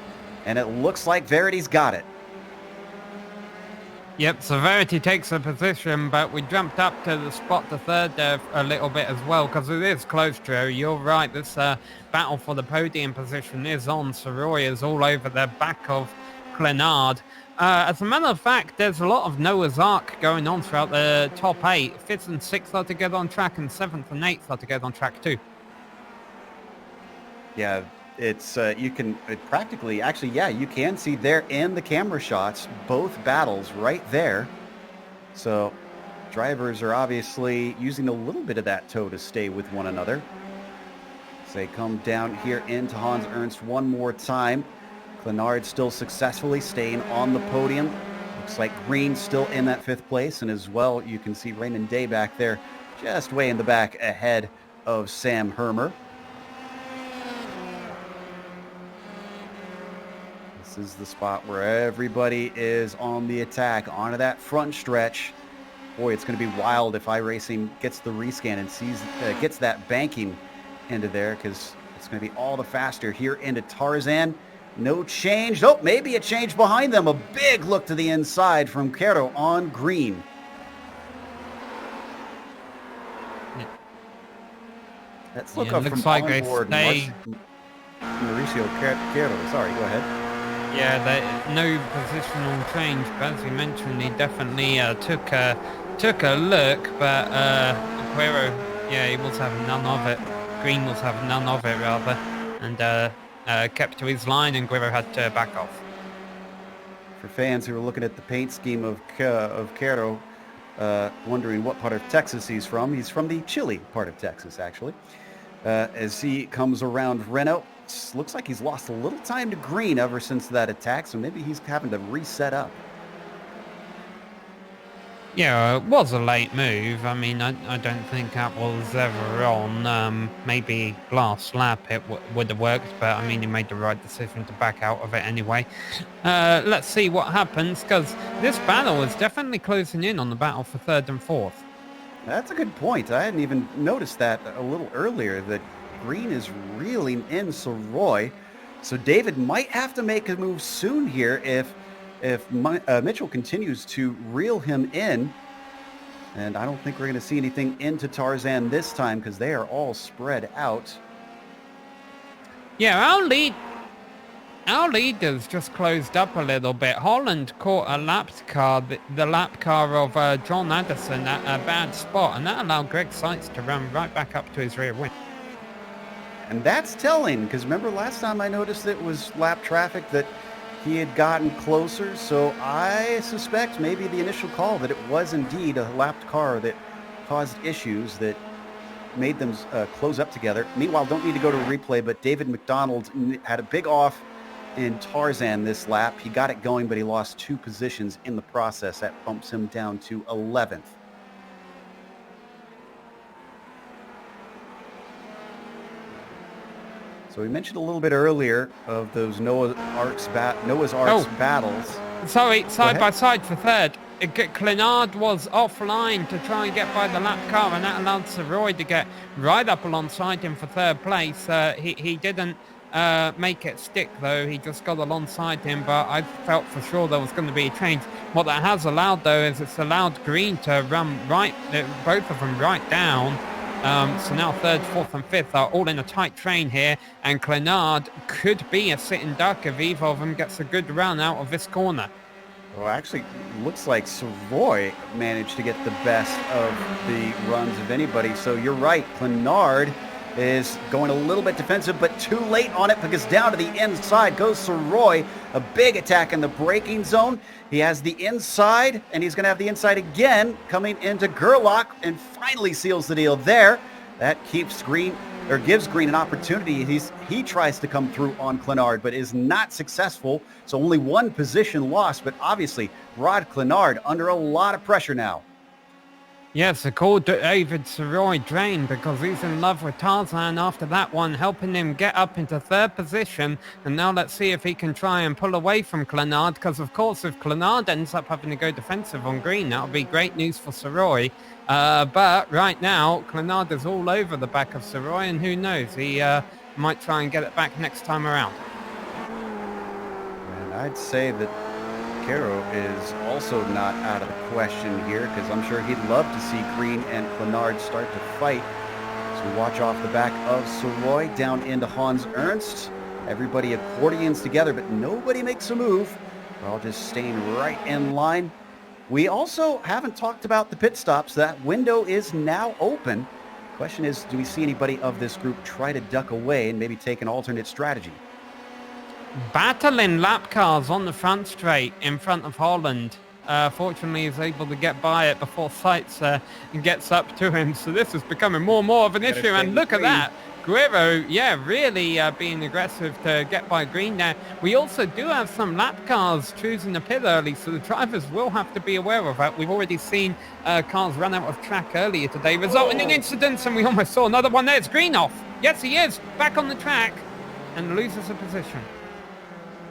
A: and it looks like Verity's got it.
B: Yep, Severity takes a position, but we jumped up to the spot to third there a little bit as well, because it is close, Joe. You're right, this battle for the podium position is on. Soroy is all over the back of Clenard. As a matter of fact, there's a lot of Noah's Ark going on throughout the top 8. 5th and 6th are to get on track, and 7th and 8th are to get on track too.
A: Yeah, it's you can practically, actually, yeah, you can see there in the camera shots both battles right there. So drivers are obviously using a little bit of that toe to stay with one another. So they come down here into Hans Ernst one more time. Clenard still successfully staying on the podium. Looks like Green still in that 5th place, and as well you can see Raymond Day back there just way in the back ahead of Sam Hermer. This is the spot where everybody is on the attack, onto that front stretch. Boy, it's going to be wild if iRacing gets the rescan and gets that banking into there, because it's going to be all the faster here into Tarzan. No change. Oh, maybe a change behind them. A big look to the inside from Quero on Green. Let's look up from onboard. Mauricio Quero. Sorry, go ahead.
B: Yeah, no positional change, but as you mentioned, he definitely took a look, but Quero, yeah, he was having none of it. Green was having none of it, rather, and kept to his line, and Quero had to back off.
A: For fans who are looking at the paint scheme of Quero, wondering what part of Texas he's from the chilly part of Texas, actually. As he comes around Renault, looks like he's lost a little time to Green ever since that attack, so maybe he's having to reset up.
B: Yeah, it was a late move. I mean, I don't think that was ever on. Maybe last lap it would have worked, but I mean, he made the right decision to back out of it anyway. Let's see what happens, because this battle is definitely closing in on the battle for 3rd and 4th.
A: That's a good point. I hadn't even noticed that a little earlier, that Green is reeling in Soroy. So David might have to make a move soon here if Mitchell continues to reel him in. And I don't think we're going to see anything into Tarzan this time, because they are all spread out.
B: Yeah, our leaders just closed up a little bit. Holland caught a lapped car, the lap car of John Addison at a bad spot, and that allowed Greg Seitz to run right back up to his rear wing.
A: And that's telling, because remember last time I noticed it was lap traffic that he had gotten closer, so I suspect maybe the initial call that it was indeed a lapped car that caused issues that made them close up together. Meanwhile, don't need to go to a replay, but David McDonald had a big off in Tarzan this lap. He got it going, but he lost 2 positions in the process. That bumps him down to 11th. So we mentioned a little bit earlier of those Noah's Ark's battles.
B: Sorry, side by side for 3rd. Clenard was offline to try and get by the lap car, and that allowed Soroy to get right up alongside him for 3rd place. He didn't make it stick, though. He just got alongside him, but I felt for sure there was going to be a change. What that has allowed, though, is it's allowed Green to run both of them right down. So now 3rd, 4th and 5th are all in a tight train here, and Clenard could be a sitting duck if either of them gets a good run out of this corner.
A: Well, actually, looks like Savoy managed to get the best of the runs of anybody. So you're right. Clenard is going a little bit defensive, but too late on it because down to the inside goes Soroy. A big attack in the braking zone. He has the inside, and he's going to have the inside again coming into Gerlach and finally seals the deal there. That keeps Green, or gives Green an opportunity. He tries to come through on Clenard, but is not successful. So only one position lost, but obviously Rod Clenard under a lot of pressure now.
B: Yes, they called David Soroy drained because he's in love with Tarzan after that one, helping him get up into third position. And now let's see if he can try and pull away from Clenard, because of course if Clenard ends up having to go defensive on Green, that'll be great news for Soroy. But right now, Clenard is all over the back of Soroy, and who knows, he might try and get it back next time around.
A: And I'd say that Caro is also not out of the question here, because I'm sure he'd love to see Green and Clenard start to fight. So watch off the back of Soroy down into Hans Ernst. Everybody accordions together, but nobody makes a move. We're all just staying right in line. We also haven't talked about the pit stops. That window is now open. Question is, do we see anybody of this group try to duck away and maybe take an alternate strategy?
B: Battling lap cars on the front straight in front of Holland. Fortunately, he's able to get by it before Seitz gets up to him. So this is becoming more and more of an issue. And look at that. Guerrero, really being aggressive to get by Green now. We also do have some lap cars choosing the pit early, so the drivers will have to be aware of that. We've already seen cars run out of track earlier today, resulting in incidents, and we almost saw another one there. It's Green off. Yes, he is. Back on the track and loses a position.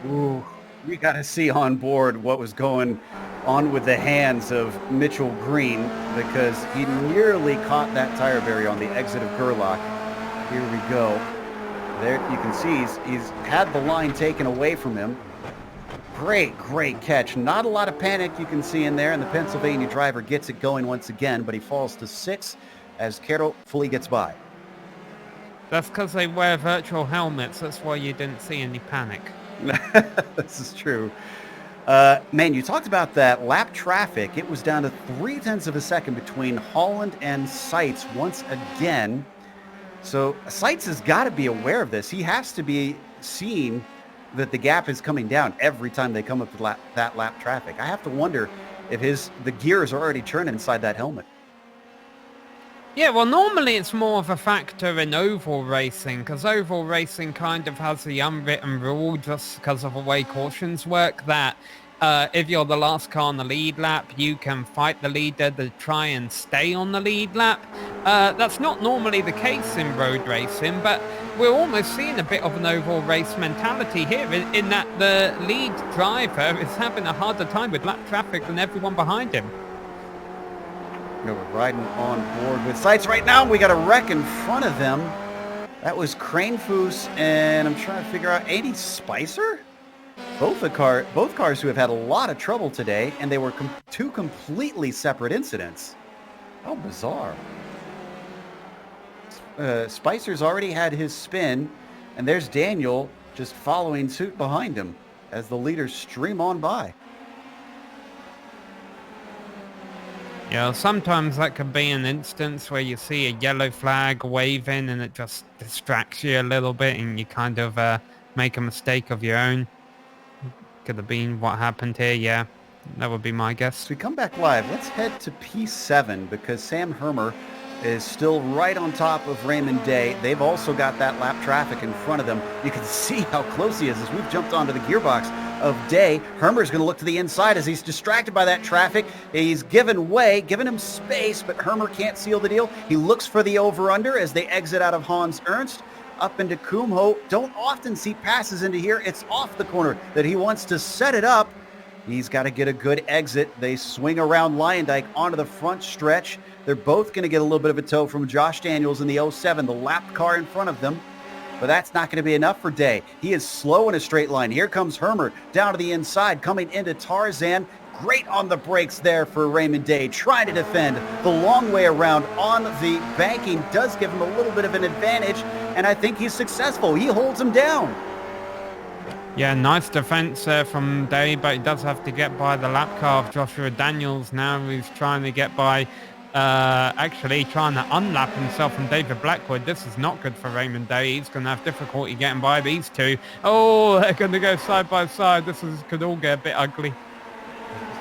A: Ooh, we got to see on board what was going on with the hands of Mitchell Green, because he nearly caught that tire barrier on the exit of Gerlach. Here we go. There you can see he's had the line taken away from him. Great catch. Not a lot of panic you can see in there, and the Pennsylvania driver gets it going once again, but he falls to 6th as Caro fully gets by.
B: That's because they wear virtual helmets. That's why you didn't see any panic.
A: This is true. Man, you talked about that lap traffic. It was down to 0.3 of a second between Holland and Seitz once again. So Seitz has got to be aware of this. He has to be seeing that the gap is coming down every time they come up with that lap traffic. I have to wonder if the gears are already turning inside that helmet.
B: Yeah, well, normally it's more of a factor in oval racing, because oval racing kind of has the unwritten rule, just because of the way cautions work, that if you're the last car on the lead lap, you can fight the leader to try and stay on the lead lap. That's not normally the case in road racing, but we're almost seeing a bit of an oval race mentality here, in that the lead driver is having a harder time with lap traffic than everyone behind him.
A: We're riding on board with Seitz right now. We got a wreck in front of them. That was Kranefoos, and I'm trying to figure out Andy Spicer? Both cars who have had a lot of trouble today, and they were two completely separate incidents. How bizarre. Spicer's already had his spin, and there's Daniel just following suit behind him as the leaders stream on by.
B: Yeah, sometimes that could be an instance where you see a yellow flag waving and it just distracts you a little bit and you kind of make a mistake of your own. Could have been what happened here, yeah. That would be my guess.
A: So we come back live. Let's head to P7 because Sam Hermer is still right on top of Raymond Day. They've also got that lap traffic in front of them. You can see how close he is as we've jumped onto the gearbox of Day. Hermer's going to look to the inside as he's distracted by that traffic. He's given him space, but Hermer can't seal the deal. He looks for the over-under as they exit out of Hans Ernst up into Kumho. Don't often see passes into here. It's off the corner that he wants to set it up. He's got to get a good exit. They swing around Lyondike onto the front stretch. They're both going to get a little bit of a tow from Josh Daniels in the 07, the lap car in front of them. But that's not going to be enough for Day. He is slow in a straight line. Here comes Hermer down to the inside, coming into Tarzan. Great on the brakes there for Raymond Day, trying to defend the long way around on the banking. Does give him a little bit of an advantage, and I think he's successful. He holds him down.
B: Yeah, nice defense there from Day, but he does have to get by the lap car of Joshua Daniels now, who's trying to get by, actually trying to unlap himself from David Blackwood. This is not good for Raymond Day. He's going to have difficulty getting by these two. Oh, they're going to go side by side. Could all get a bit ugly.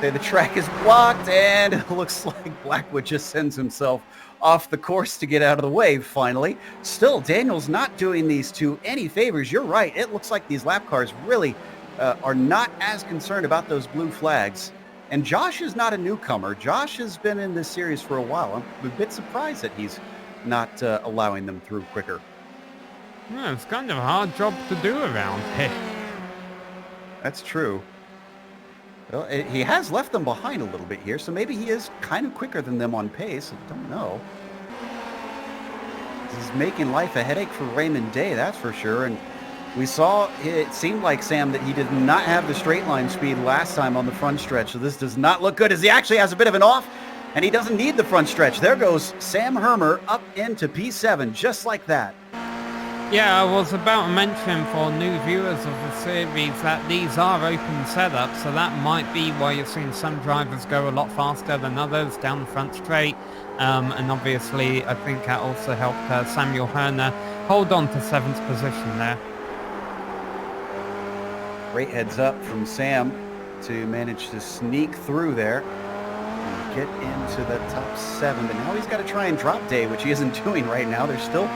A: The track is blocked, and it looks like Blackwood just sends himself off the course to get out of the way, finally. Still, Daniel's not doing these two any favors. You're right. It looks like these lap cars really are not as concerned about those blue flags. And Josh is not a newcomer. Josh has been in this series for a while. I'm a bit surprised that he's not allowing them through quicker.
B: Yeah, it's kind of a hard job to do around here.
A: That's true. Well, he has left them behind a little bit here, so maybe he is kind of quicker than them on pace. I don't know. This is making life a headache for Raymond Day, that's for sure. And we saw, it seemed like, Sam, that he did not have the straight line speed last time on the front stretch, so this does not look good as he actually has a bit of an off, and he doesn't need the front stretch. There goes Sam Hermer up into P7, just like that.
B: Yeah, I was about to mention for new viewers of the series that these are open setups, so that might be why you're seeing some drivers go a lot faster than others down the front straight. And obviously, I think that also helped Samuel Herner hold on to 7th position there.
A: Great heads up from Sam to manage to sneak through there and get into the top 7. But now he's got to try and drop Day, which he isn't doing right now. They're still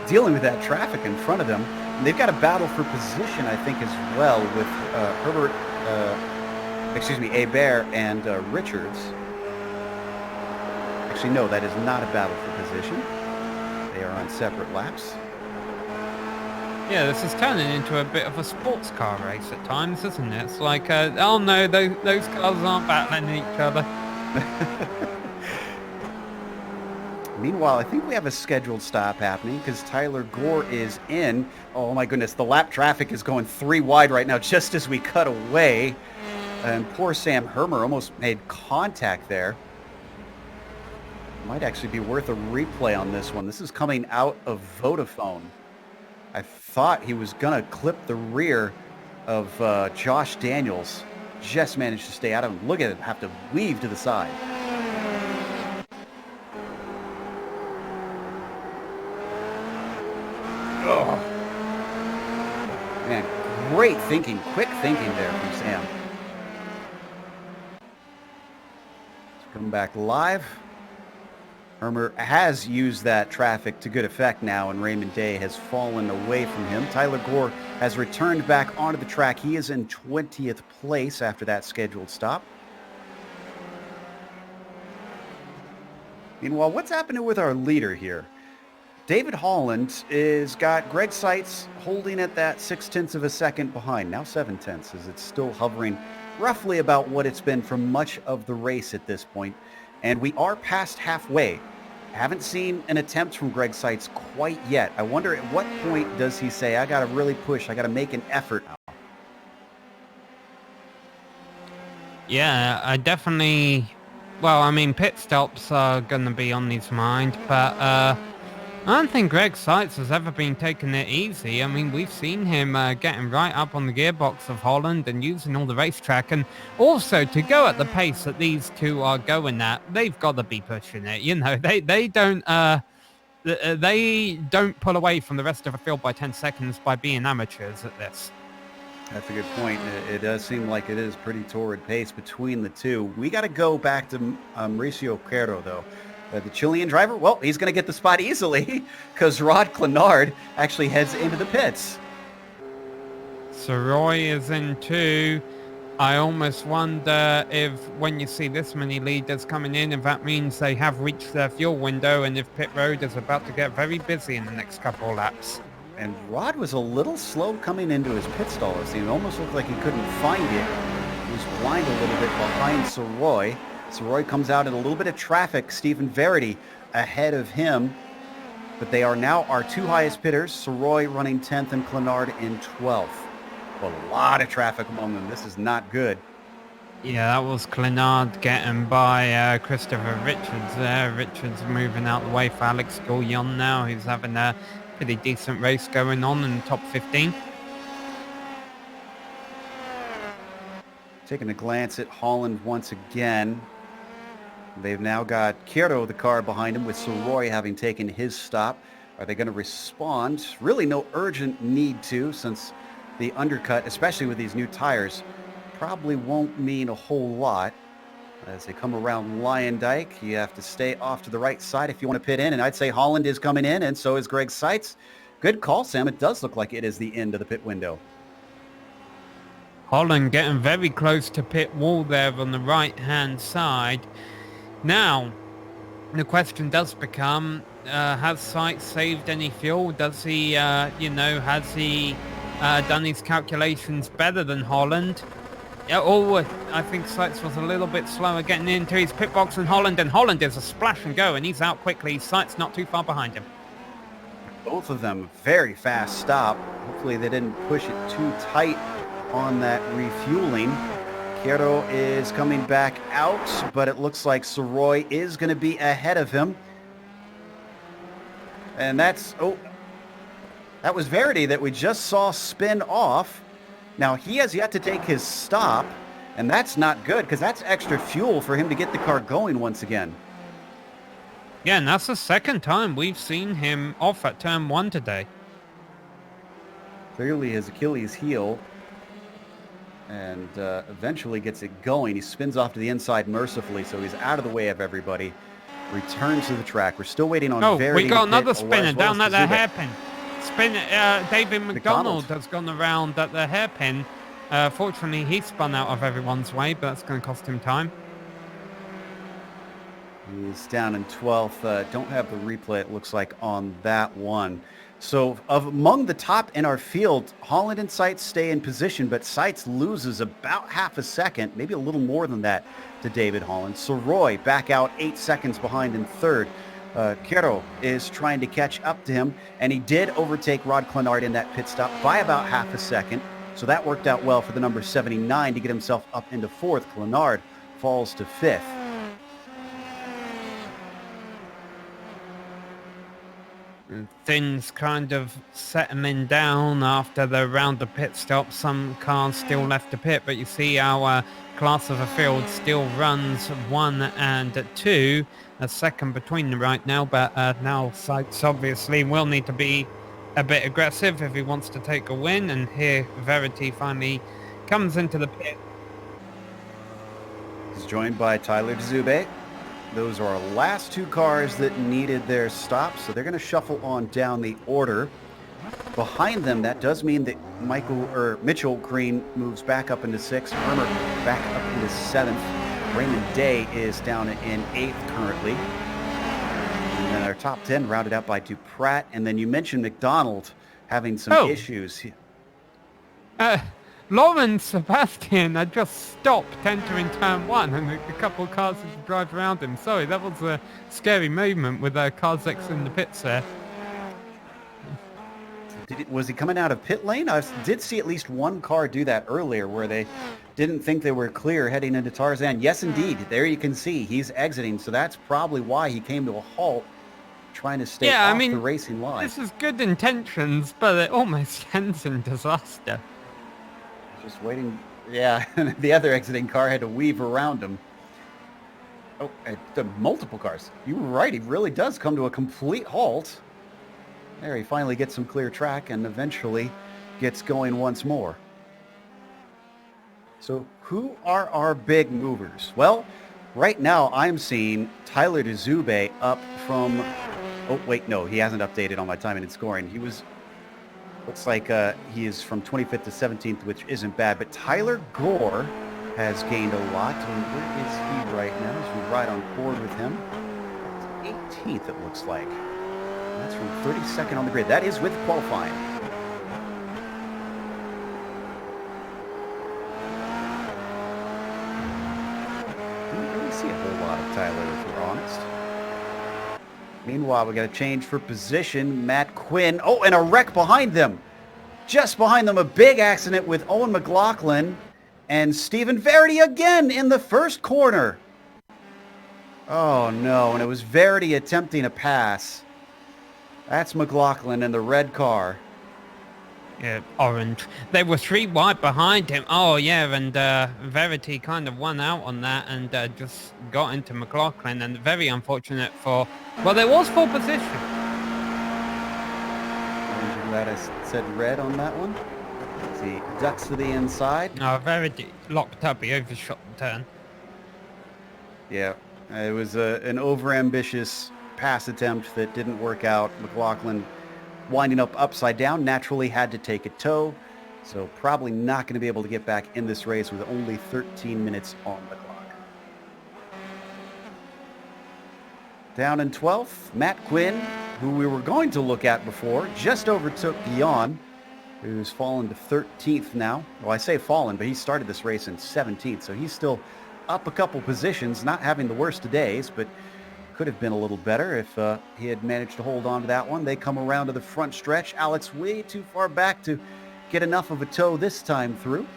A: dealing with that traffic in front of them. And they've got a battle for position, I think, as well with Hebert and Richards. Actually, no, that is not a battle for position. They are on separate laps.
B: Yeah, this is turning into a bit of a sports car race at times, isn't it? It's like, oh no, those cars aren't battling each other.
A: Meanwhile, I think we have a scheduled stop happening because Tyler Gore is in. Oh my goodness, the lap traffic is going 3 wide right now just as we cut away. And poor Sam Hermer almost made contact there. Might actually be worth a replay on this one. This is coming out of Vodafone. I thought he was going to clip the rear of Josh Daniels. Just managed to stay out of him. Look at him have to weave to the side. Oh. Man, great thinking, quick thinking there from Sam. Let's come back live. Hermer has used that traffic to good effect now, and Raymond Day has fallen away from him. Tyler Gore has returned back onto the track. He is in 20th place after that scheduled stop. Meanwhile, what's happening with our leader here? David Holland is got Greg Seitz holding at that 0.6 of a second behind. Now 0.7, as it's still hovering roughly about what it's been for much of the race at this point. And we are past halfway. Haven't seen an attempt from Greg Seitz quite yet. I wonder at what point does he say, I got to really push, I got to make an effort.
B: Yeah, I definitely... Well, I mean, pit stops are going to be on his mind, but I don't think Greg Seitz has ever been taking it easy. I mean, we've seen him getting right up on the gearbox of Holland and using all the racetrack. And also, to go at the pace that these two are going at, they've got to be pushing it. You know, they don't pull away from the rest of the field by 10 seconds by being amateurs at this.
A: That's a good point. It does seem like it is pretty torrid pace between the two. We got to go back to Mauricio Quero, though. The Chilean driver, well, he's going to get the spot easily because Rod Clenard actually heads into the pits.
B: Soroy is in too. I almost wonder if when you see this many leaders coming in, if that means they have reached their fuel window and if pit road is about to get very busy in the next couple of laps.
A: And Rod was a little slow coming into his pit stall. It almost looked like he couldn't find it. He was blind a little bit behind Soroy. Soroy comes out in a little bit of traffic. Stephen Verity ahead of him. But they are now our two highest pitters. Soroy running 10th and Clenard in 12th. A lot of traffic among them. This is not good.
B: Yeah, that was Clenard getting by Christopher Richards there. Richards moving out the way for Alex Gouillon now, who's having a pretty decent race going on in the top 15.
A: Taking a glance at Holland once again. They've now got Kierto, the car behind him, with Soroy having taken his stop. Are they going to respond? Really no urgent need to, since the undercut, especially with these new tires, probably won't mean a whole lot. As they come around Lion Dyke, you have to stay off to the right side if you want to pit in, and I'd say Holland is coming in, and so is Greg Seitz. Good call, Sam. It does look like it is the end of the pit window.
B: Holland getting very close to pit wall there on the right-hand side. Now, the question does become, has Seitz saved any fuel? Does he, has he done his calculations better than Holland? I think Seitz was a little bit slower getting into his pit box than Holland, and Holland is a splash and go, and he's out quickly. Seitz not too far behind him.
A: Both of them very fast stop. Hopefully they didn't push it too tight on that refueling. Kierto is coming back out, but it looks like Soroy is going to be ahead of him. And that was Verity that we just saw spin off. Now, he has yet to take his stop, and that's not good because that's extra fuel for him to get the car going once again.
B: Yeah, and that's the second time we've seen him off at turn 1 today.
A: Clearly his Achilles heel, and eventually gets it going. He spins off to the inside mercifully, so he's out of the way of everybody. Returns to the track. We're still waiting on Verity.
B: We got another spinner
A: well
B: down at the
A: Zubek.
B: hairpin. David McDonald has gone around at the hairpin. Fortunately, he spun out of everyone's way, but that's going to cost him time.
A: He's down in 12th. Don't have the replay, it looks like, on that one. So among the top in our field, Holland and Seitz stay in position, but Seitz loses about half a second, maybe a little more than that, to David Holland. Soroy back out 8 seconds behind in third. Kierto is trying to catch up to him, and he did overtake Rod Clenard in that pit stop by about half a second. So that worked out well for the number 79 to get himself up into fourth. Clenard falls to fifth.
B: Things kind of settling down after the round of pit stops. Some cars still left to pit, but you see our class of the field still runs 1 and 2, a second between them right now, but now Seitz obviously will need to be a bit aggressive if he wants to take a win, and here Verity finally comes into the pit.
A: He's joined by Tyler Dzube. Those are our last two cars that needed their stops, so they're going to shuffle on down the order. Behind them, that does mean that Mitchell Green moves back up into 6th, Hermer back up into 7th. Raymond Day is down in 8th currently. And then our top 10 rounded out by Duprat, and then you mentioned McDonald having some issues.
B: Lauren Sebastian had just stopped entering turn 1, and a couple of cars had to drive around him. Sorry, that was a scary movement with cars exiting the pits there.
A: Was he coming out of pit lane? I did see at least one car do that earlier where they didn't think they were clear heading into Tarzan. Yes, indeed. There you can see he's exiting, so that's probably why he came to a halt, trying to stay off the racing line.
B: This is good intentions, but it almost ends in disaster.
A: Just waiting. Yeah, the other exiting car had to weave around him. Oh, multiple cars. You were right. He really does come to a complete halt. There, he finally gets some clear track and eventually gets going once more. So who are our big movers? Well, right now I'm seeing Tyler Dzube up from... Oh, wait, no, he hasn't updated on my timing and scoring. He was... Looks like he is from 25th to 17th, which isn't bad. But Tyler Gore has gained a lot. And where is he right now? As we ride on board with him. 18th, it looks like. That's from 32nd on the grid. That is with qualifying. Didn't really see a whole lot of Tyler, if we're honest. Meanwhile, we got a change for position. Matt Quinn. Oh, and a wreck behind them. Just behind them, a big accident with Owen McLaughlin and Stephen Verity again in the first corner. Oh, no. And it was Verity attempting a pass. That's McLaughlin in the red car.
B: Yeah, orange. They were 3 wide behind him. Oh yeah, and Verity kind of won out on that and just got into McLaughlin, and very unfortunate for, well, there was full position.
A: I'm glad I said red on that one. Let's see, ducks to the inside.
B: No, Verity locked up, he overshot the turn.
A: Yeah, it was an overambitious pass attempt that didn't work out. McLaughlin winding up upside down, naturally had to take a tow, so probably not going to be able to get back in this race with only 13 minutes on the clock. Down in 12th, Matt Quinn, who we were going to look at before, just overtook Guillaume, who's fallen to 13th now. Well, I say fallen, but he started this race in 17th, so he's still up a couple positions, not having the worst of days, but could have been a little better if he had managed to hold on to that one. They come around to the front stretch. Alex way too far back to get enough of a tow this time through.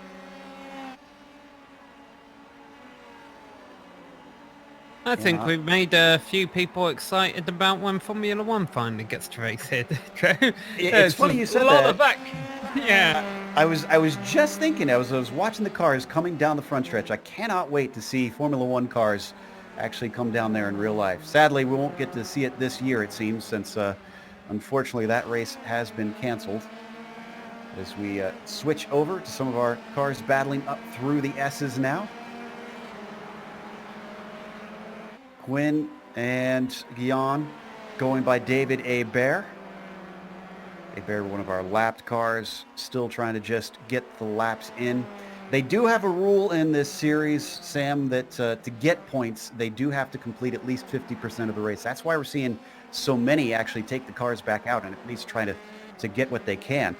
B: I think we've made a few people excited about when Formula One finally gets to race here, Joe.
A: It's funny you said that.
B: A lot of back. Yeah.
A: I was just thinking, I was watching the cars coming down the front stretch. I cannot wait to see Formula One cars actually come down there in real life. Sadly, we won't get to see it this year, it seems, since unfortunately that race has been canceled. As we switch over to some of our cars battling up through the S's now. Quinn and Guillaume going by David Hebert. Hebert, one of our lapped cars, still trying to just get the laps in. They do have a rule in this series, Sam, that to get points, they do have to complete at least 50% of the race. That's why we're seeing so many actually take the cars back out and at least try to get what they can.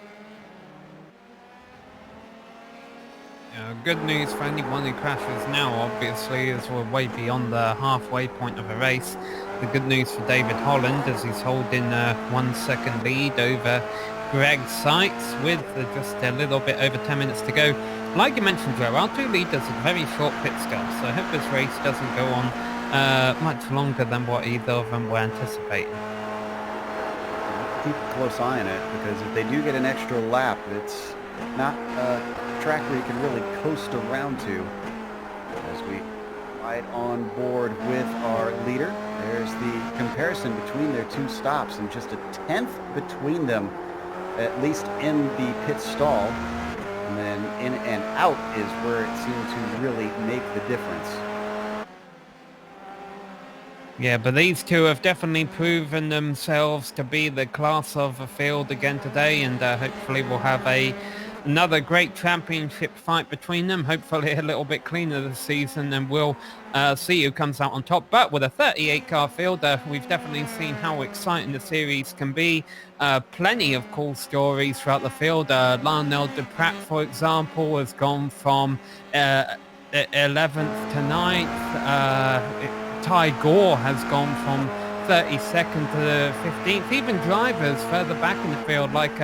B: Good news for anyone who crashes now, obviously, as we're way beyond the halfway point of a race. The good news for David Holland as he's holding a 1 second lead over Greg Sykes with just a little bit over 10 minutes to go. Like you mentioned, Joe, our 2 leaders are very short pit stops, so I hope this race doesn't go on much longer than what either of them were anticipating.
A: Keep a close eye on it, because if they do get an extra lap, it's not a track where you can really coast around to. As we ride on board with our leader, there's the comparison between their 2 stops, and just a 10th between them, at least in the pit stall. And then in and out is where it seemed to really make the difference.
B: Yeah, but these two have definitely proven themselves to be the class of the field again today, and hopefully we'll have another great championship fight between them, hopefully a little bit cleaner this season, and we'll see who comes out on top. But with a 38-car field, we've definitely seen how exciting the series can be. Plenty of cool stories throughout the field. Lionel Duprat, for example, has gone from 11th to 9th. Ty Gore has gone from 32nd to 15th. Even drivers further back in the field like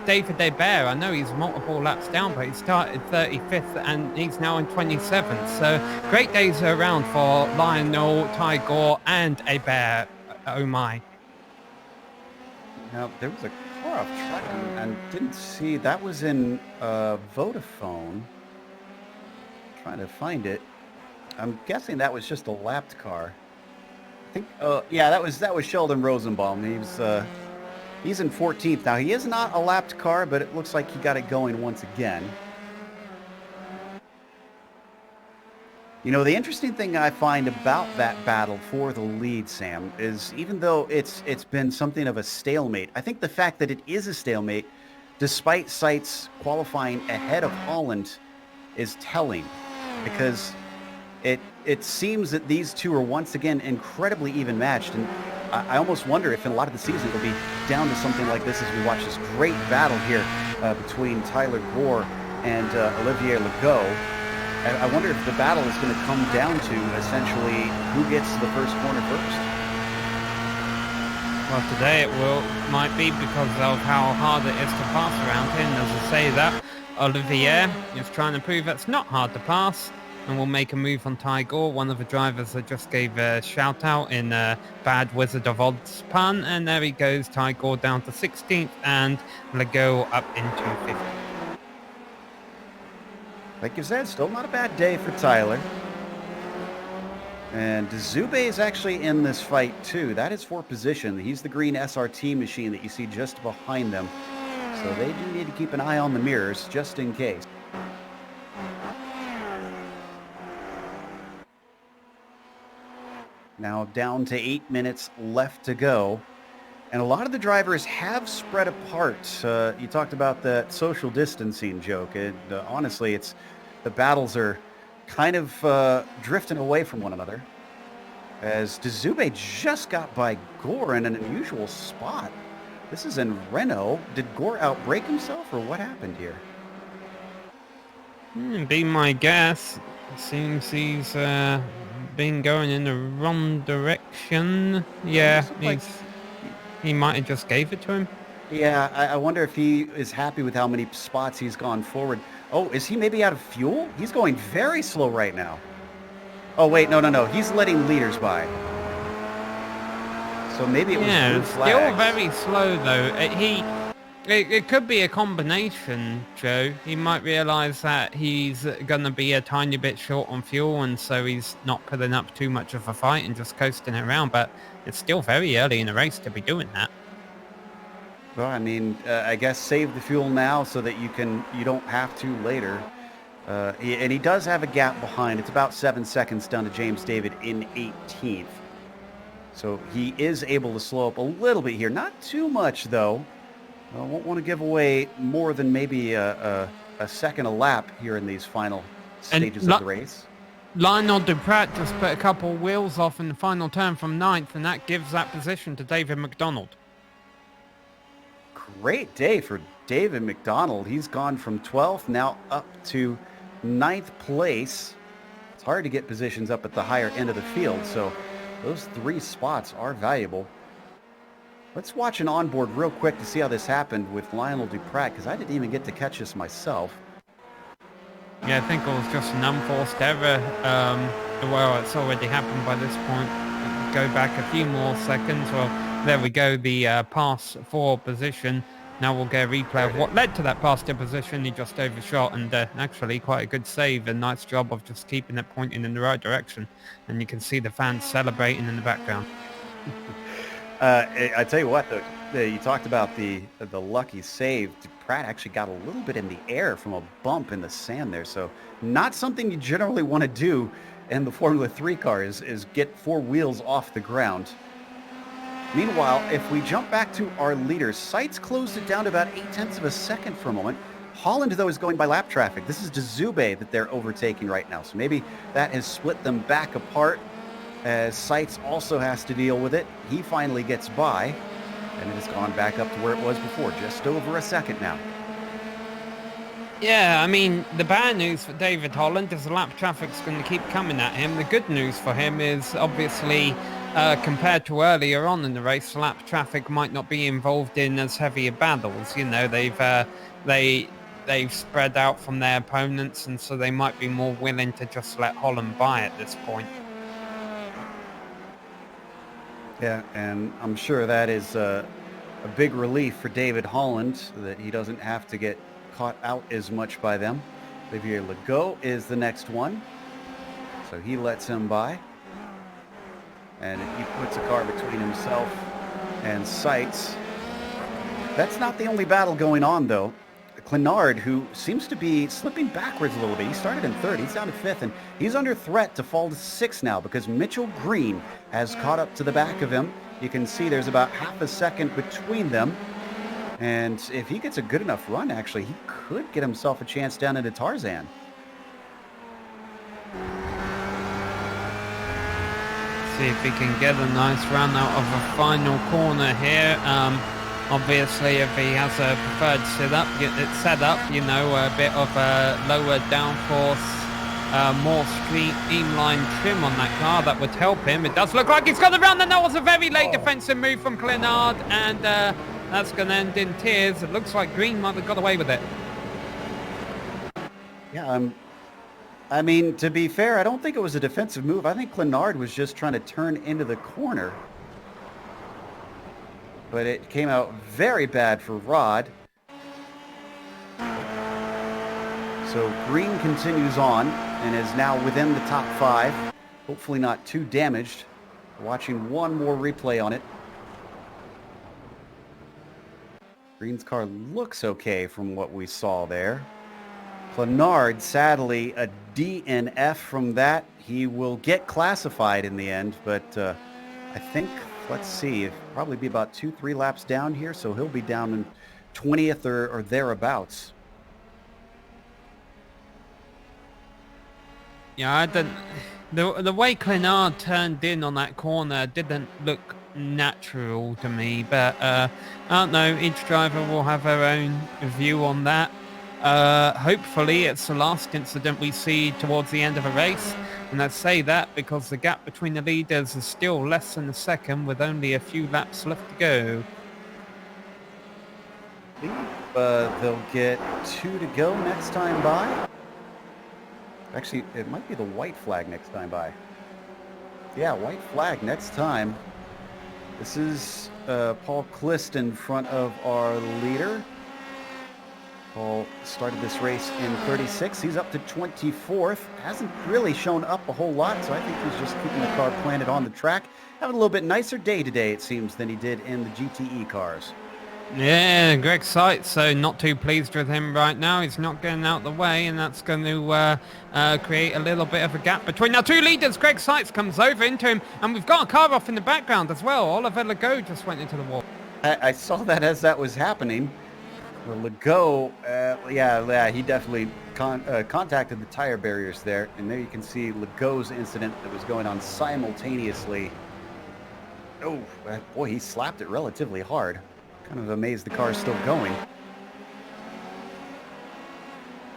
B: David Hebert. I know he's multiple laps down, but he started 35th and he's now in 27th. So great days around for Lionel, Ty Gore and Hebert. Oh my.
A: Now, there was a car off track and didn't see. That was in Vodafone. Trying to find it. I'm guessing that was just a lapped car. I think, yeah, that was Sheldon Rosenbaum. He's in 14th now. He is not a lapped car, but it looks like he got it going once again. You know, the interesting thing I find about that battle for the lead, Sam, is even though it's been something of a stalemate, I think the fact that it is a stalemate, despite Seitz qualifying ahead of Holland, is telling, because it seems that these two are once again incredibly even matched, and I almost wonder if in a lot of the season it'll be down to something like this as we watch this great battle here between Tyler Gore and Olivier Legault. And I wonder if the battle is going to come down to essentially who gets the first corner first.
B: Well, today might be because of how hard it is to pass around him. As I say that, Olivier is trying to prove it's not hard to pass. and will make a move on Ty Gore, one of the drivers that just gave a shout out in Bad Wizard of Odds pun, and there he goes, Ty Gore down to 16th and Legault up into 50th.
A: Like you said, still not a bad day for Tyler. And Zube is actually in this fight too. That is for position. He's the green SRT machine that you see just behind them. So they do need to keep an eye on the mirrors just in case. Now down to 8 minutes left to go. And a lot of the drivers have spread apart. You talked about that social distancing joke. Honestly, the battles are kind of drifting away from one another. As Dzube just got by Gore in an unusual spot. This is in Renault. Did Gore outbrake himself, or what happened here?
B: Be my guess. Seems he's been going in the wrong direction. Yeah, he might have just gave it to him.
A: Yeah, I wonder if he is happy with how many spots he's gone forward. Oh, is he maybe out of fuel? He's going very slow right now. Oh, wait, no. He's letting leaders by. So maybe it was blue flags.
B: Still very slow, though. It could be a combination, Joe. He might realise that he's going to be a tiny bit short on fuel, and so he's not putting up too much of a fight and just coasting around. But it's still very early in the race to be doing that.
A: Well, I mean, I guess save the fuel now so that you don't have to later. And he does have a gap behind. It's about 7 seconds down to James David in 18th. So he is able to slow up a little bit here. Not too much, though. I won't want to give away more than maybe a second a lap here in these final stages of the race.
B: Lionel Duprat just put a couple wheels off in the final turn from 9th, and that gives that position to David McDonald.
A: Great day for David McDonald. He's gone from 12th now up to 9th place. It's hard to get positions up at the higher end of the field, so those 3 spots are valuable. Let's watch an onboard real quick to see how this happened with Lionel Duprat, because I didn't even get to catch this myself.
B: Yeah, I think it was just an unforced error. Well, it's already happened by this point. Go back a few more seconds. Well, there we go, the pass for position. Now we'll get a replay of what led to that pass to position. He just overshot, and actually quite a good save. A nice job of just keeping it pointing in the right direction. And you can see the fans celebrating in the background.
A: I tell you what, though, you talked about the lucky save. Pratt actually got a little bit in the air from a bump in the sand there, so not something you generally want to do in the Formula 3 car is get 4 wheels off the ground. Meanwhile, if we jump back to our leaders, Seitz closed it down to about 0.8 of a second for a moment. Holland, though, is going by lap traffic. This is Dzube that they're overtaking right now, so maybe that has split them back apart, as Seitz also has to deal with it. He finally gets by, and it has gone back up to where it was before, just over a second now.
B: Yeah, I mean, the bad news for David Holland is the lap traffic's going to keep coming at him. The good news for him is, obviously, compared to earlier on in the race, lap traffic might not be involved in as heavy battles. You know, they've spread out from their opponents, and so they might be more willing to just let Holland by at this point.
A: Yeah, and I'm sure that is a big relief for David Holland, that he doesn't have to get caught out as much by them. Olivier Legault is the next one, so he lets him by. And he puts a car between himself and Seitz. That's not the only battle going on, though. Clenard, who seems to be slipping backwards a little bit. He started in 3rd, he's down to 5th, and he's under threat to fall to 6th now because Mitchell Green has caught up to the back of him. You can see there's about half a second between them. And if he gets a good enough run, actually, he could get himself a chance down into Tarzan.
B: See if he can get a nice run out of a final corner here. Obviously, if he has a preferred setup, you know, a bit of a lower downforce, more streamlined trim on that car, that would help him. It does look like he's got around, and that was a very late defensive move from Clenard, and that's going to end in tears. It looks like Green might have got away with it.
A: Yeah, I mean, to be fair, I don't think it was a defensive move. I think Clenard was just trying to turn into the corner. But it came out very bad for Rod. So Green continues on and is now within the top 5. Hopefully not too damaged. Watching one more replay on it. Green's car looks okay from what we saw there. Clenard, sadly, a DNF from that. He will get classified in the end, but I think, let's see, it'll probably be about 2-3 laps down here, so he'll be down in 20th or thereabouts.
B: Yeah, I didn't. The way Clenard turned in on that corner didn't look natural to me, but I don't know. Each driver will have their own view on that. Hopefully, it's the last incident we see towards the end of a race, and I say that because the gap between the leaders is still less than a second, with only a few laps left to go.
A: They'll get 2 to go next time by. Actually, it might be the white flag next time by. Yeah, white flag next time. This is Paul Clist in front of our leader. Paul started this race in 36. He's up to 24th. Hasn't really shown up a whole lot, so I think he's just keeping the car planted on the track. Having a little bit nicer day today, it seems, than he did in the GTE cars.
B: Yeah, Greg Seitz, so not too pleased with him right now. He's not getting out the way, and that's going to create a little bit of a gap between our two leaders. Greg Seitz comes over into him, and we've got a car off in the background as well. Oliver Legault just went into the wall.
A: I saw that as that was happening. Well, Legault, he definitely contacted the tire barriers there, and there you can see Legault's incident that was going on simultaneously. Oh, boy, he slapped it relatively hard. Kind of amazed the car is still going.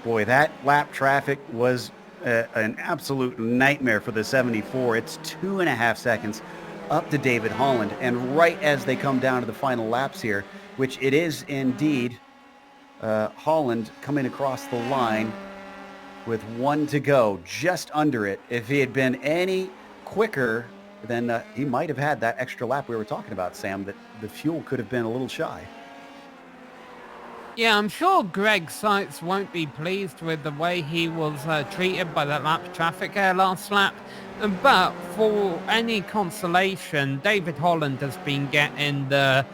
A: Boy, that lap traffic was an absolute nightmare for the 74. It's 2.5 seconds up to David Holland, and right as they come down to the final laps here, which it is indeed, Holland coming across the line with 1 to go, just under it. If he had been any quicker, then he might have had that extra lap we were talking about, Sam, that the fuel could have been a little shy.
B: Yeah, I'm sure Greg Seitz won't be pleased with the way he was treated by that lap traffic last lap. But for any consolation, David Holland has been getting the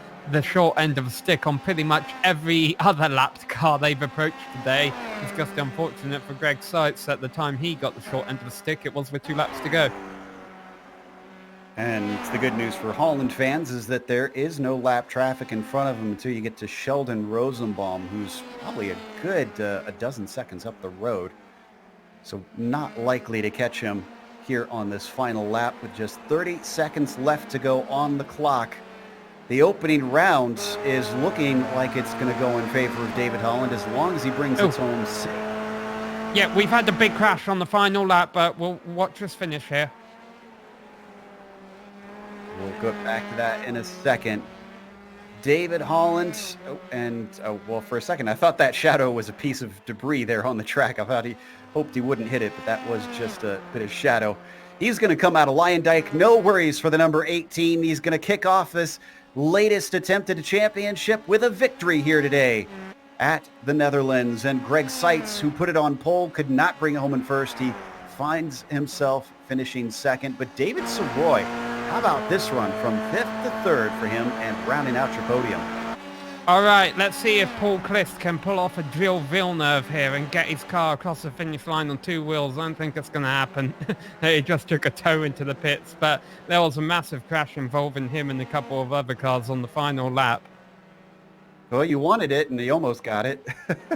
B: short end of the stick on pretty much every other lapped car they've approached today. It's just unfortunate for Greg Seitz at the time he got the short end of the stick, it was with 2 laps to go.
A: And the good news for Holland fans is that there is no lap traffic in front of him until you get to Sheldon Rosenbaum, who's probably a good a dozen seconds up the road. So not likely to catch him here on this final lap with just 30 seconds left to go on the clock. The opening round is looking like it's going to go in favor of David Holland as long as he brings it home safe.
B: Yeah, we've had a big crash on the final lap, but we'll watch us finish here.
A: We'll go back to that in a second. David Holland, well, for a second, I thought that shadow was a piece of debris there on the track. I thought he hoped he wouldn't hit it, but that was just a bit of shadow. He's going to come out of Lyondike. No worries for the number 18. He's going to kick off this latest attempt at a championship with a victory here today at the Netherlands. And Greg Seitz, who put it on pole, could not bring it home in first. He finds himself finishing second. But David Soroy, how about this run from 5th to 3rd for him and rounding out your podium?
B: All right, let's see if Paul Clist can pull off a Gilles Villeneuve here and get his car across the finish line on 2 wheels. I don't think it's going to happen. He just took a tow into the pits, but there was a massive crash involving him and a couple of other cars on the final lap.
A: Well, you wanted it, and you almost got it.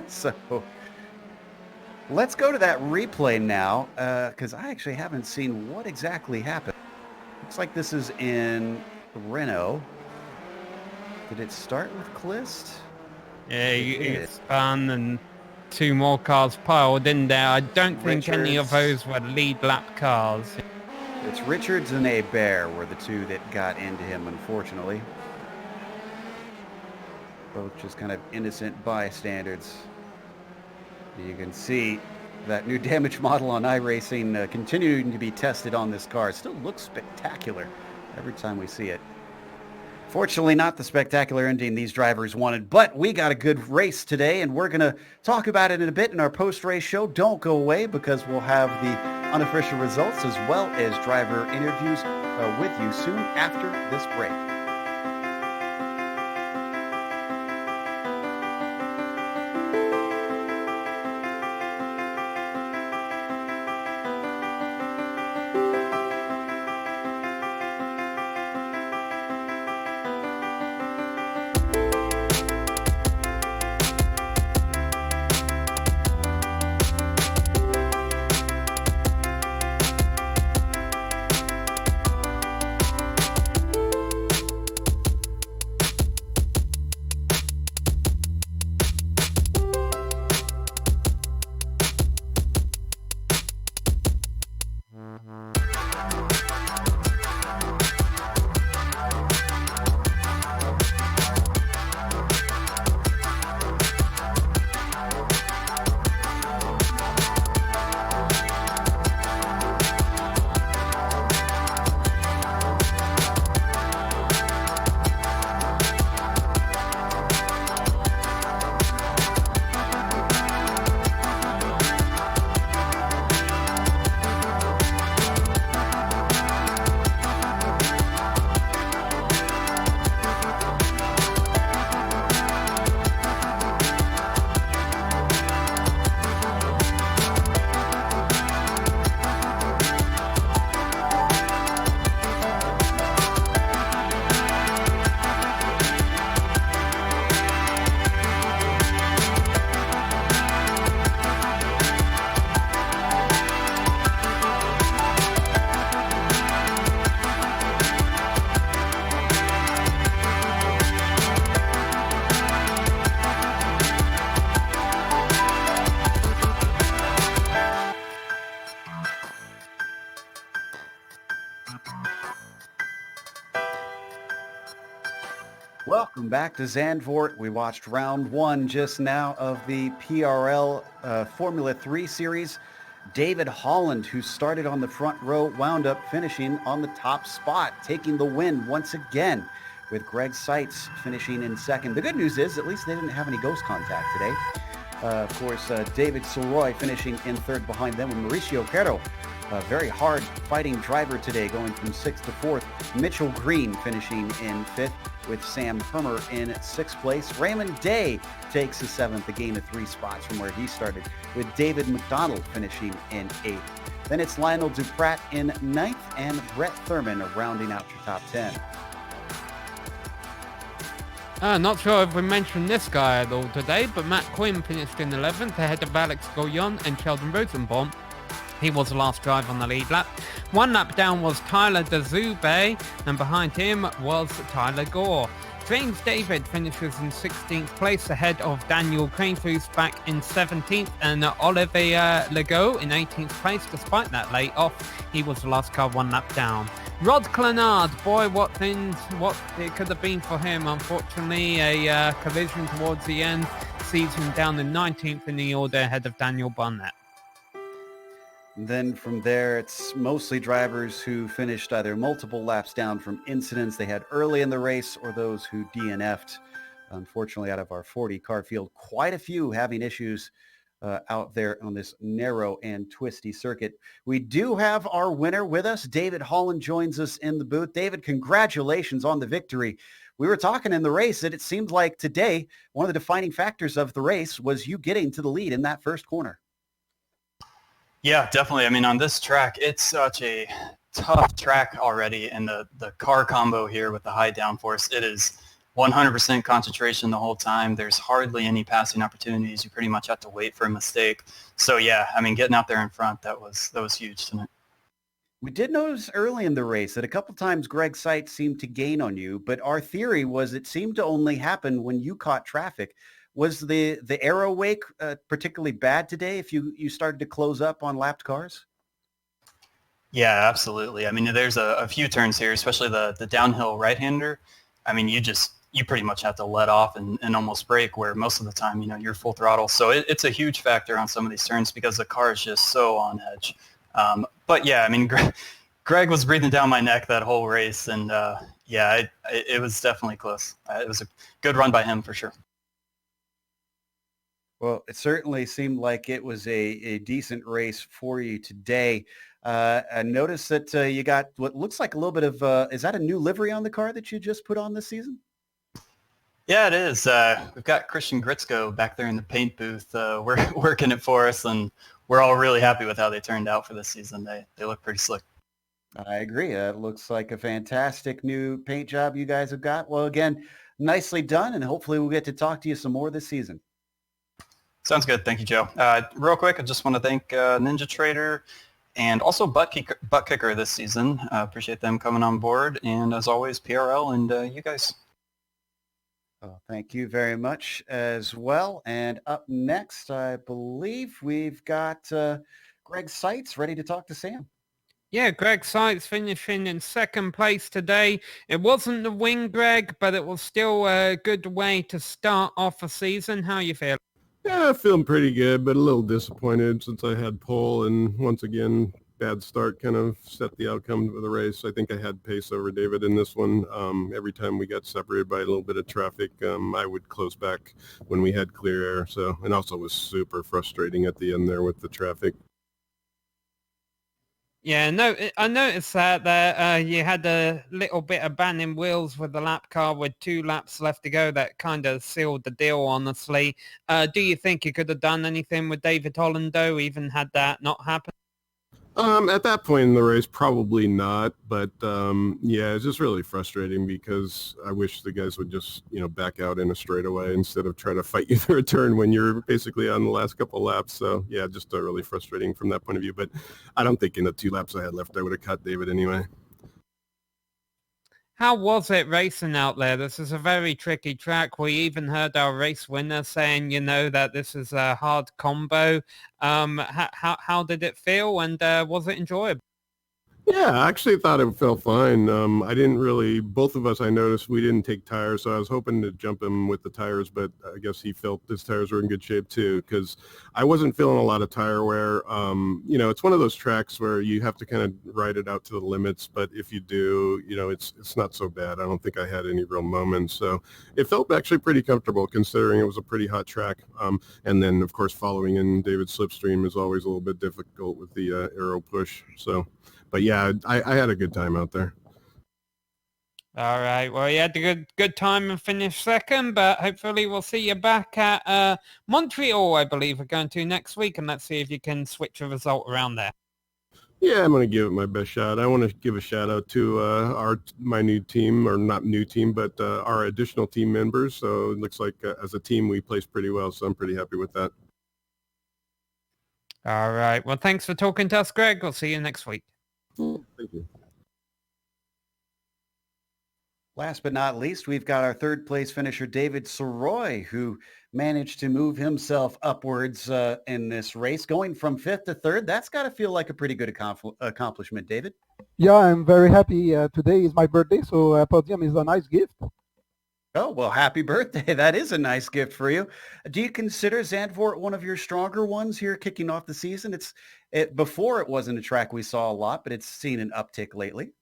A: So let's go to that replay now, because I actually haven't seen what exactly happened. Looks like this is in Renault. Did it start with Clist?
B: Yeah, it spun and 2 more cars piled in there. I don't think any of those were lead lap cars.
A: It's Richards and Hebert were the 2 that got into him, unfortunately. Both just kind of innocent bystanders. You can see That new damage model on iRacing continuing to be tested on this car. It still looks spectacular every time we see it. Fortunately, not the spectacular ending these drivers wanted, but we got a good race today, and we're going to talk about it in a bit in our post-race show. Don't go away, because we'll have the unofficial results as well as driver interviews with you soon after this break. Welcome back to Zandvoort. We watched round one just now of the PRL Formula 3 series. David Holland, who started on the front row, wound up finishing on the top spot, taking the win once again, with Greg Seitz finishing in second. The good news is at least they didn't have any ghost contact today. Of course, David Silroy finishing in third behind them, with Mauricio Quero, a very hard fighting driver today, going from sixth to fourth. Mitchell Green finishing in fifth, with Sam Hermer in sixth place. Raymond Day takes the seventh, a gain of 3 spots from where he started, with David McDonald finishing in eighth. Then it's Lionel Duprat in ninth, and Brett Thurman rounding out your top 10.
B: Not sure if we mentioned this guy at all today, but Matt Quinn finished in 11th ahead of Alex Goyon and Sheldon Rosenbaum. He was the last driver on the lead lap. 1 lap down was Tyler DeZube, and behind him was Tyler Gore. James David finishes in 16th place ahead of Daniel Cranefoos back in 17th, and Olivier Legault in 18th place despite that late off. He was the last car 1 lap down. Rod Clenard, boy, what it could have been for him. Unfortunately, a collision towards the end sees him down in 19th in the order ahead of Daniel Barnett.
A: Then from there, it's mostly drivers who finished either multiple laps down from incidents they had early in the race, or those who DNF'd. Unfortunately, out of our 40 car field, quite a few having issues out there on this narrow and twisty circuit. We do have our winner with us. David Holland joins us in the booth. David, congratulations on the victory. We were talking in the race that it seemed like today, one of the defining factors of the race was you getting to the lead in that first corner.
C: Yeah, definitely. I mean, on this track, it's such a tough track already, and the car combo here with the high downforce, it is 100% concentration the whole time. There's hardly any passing opportunities. You pretty much have to wait for a mistake. So yeah, I mean, getting out there in front, that was huge tonight.
A: We did notice early in the race that a couple times Greg Seitz seemed to gain on you, but our theory was it seemed to only happen when you caught traffic. Was the aero wake particularly bad today if you started to close up on lapped cars?
C: Yeah, absolutely. I mean, there's a few turns here, especially the downhill right-hander. I mean, you you pretty much have to let off and almost brake, where most of the time, you're full throttle. So it's a huge factor on some of these turns because the car is just so on edge. But yeah, I mean, Greg was breathing down my neck that whole race, and it was definitely close. It was a good run by him for sure.
A: Well, it certainly seemed like it was a decent race for you today. I noticed that you got what looks like a little bit of, is that a new livery on the car that you just put on this season?
C: Yeah, it is. We've got Christian Gritzko back there in the paint booth working it for us, and we're all really happy with how they turned out for this season. They look pretty slick.
A: I agree. It looks like a fantastic new paint job you guys have got. Well, again, nicely done, and hopefully we'll get to talk to you some more this season.
C: Sounds good. Thank you, Joe. Real quick, I just want to thank Ninja Trader and also Butt Kicker this season. Appreciate them coming on board. And as always, PRL and you guys.
A: Oh, thank you very much as well. And up next, I believe we've got Greg Seitz ready to talk to Sam.
B: Yeah, Greg Seitz finishing in second place today. It wasn't the win, Greg, but it was still a good way to start off a season. How you feel?
D: Yeah, I'm feeling pretty good, but a little disappointed since I had pole, and once again, bad start kind of set the outcome of the race. I think I had pace over David in this one. Every time we got separated by a little bit of traffic, I would close back when we had clear air. So, and also it was super frustrating at the end there with the traffic.
B: Yeah, no, I noticed that you had a little bit of banning wheels with the lap car with 2 laps left to go. That kind of sealed the deal, honestly. Do you think you could have done anything with David Hollando, even had that not happened?
D: At that point in the race, probably not. But yeah, it's just really frustrating because I wish the guys would just, back out in a straightaway instead of try to fight you through a turn when you're basically on the last couple laps. So yeah, just really frustrating from that point of view. But I don't think in the 2 laps I had left, I would have cut David anyway.
B: How was it racing out there? This is a very tricky track. We even heard our race winner saying, that this is a hard combo. How did it feel, and was it enjoyable?
D: Yeah, I actually thought it felt fine. I didn't really, both of us, I noticed we didn't take tires, so I was hoping to jump him with the tires, but I guess he felt his tires were in good shape too, because I wasn't feeling a lot of tire wear. It's one of those tracks where you have to kind of ride it out to the limits, but if you do, it's not so bad. I don't think I had any real moments, so it felt actually pretty comfortable considering it was a pretty hot track. And then, of course, following in David's slipstream is always a little bit difficult with the aero push, so... But yeah, I had a good time out there.
B: All right. Well, you had a good time and finished second, but hopefully we'll see you back at Montreal, I believe we're going to next week, and let's see if you can switch a result around there.
D: Yeah, I'm going to give it my best shot. I want to give a shout out to my new team, or not new team, but our additional team members. So it looks like as a team we placed pretty well, so I'm pretty happy with that.
B: All right. Well, thanks for talking to us, Greg. We'll see you next week.
D: Thank you.
A: Last but not least, we've got our third place finisher, David Soroy, who managed to move himself upwards in this race, going from 5th to 3rd. That's got to feel like a pretty good accomplishment, David.
E: Yeah, I'm very happy. Today is my birthday, so a podium is a nice gift.
A: Oh, well, happy birthday. That is a nice gift for you. Do you consider Zandvoort one of your stronger ones here kicking off the season? Before it wasn't a track we saw a lot, but it's seen an uptick lately.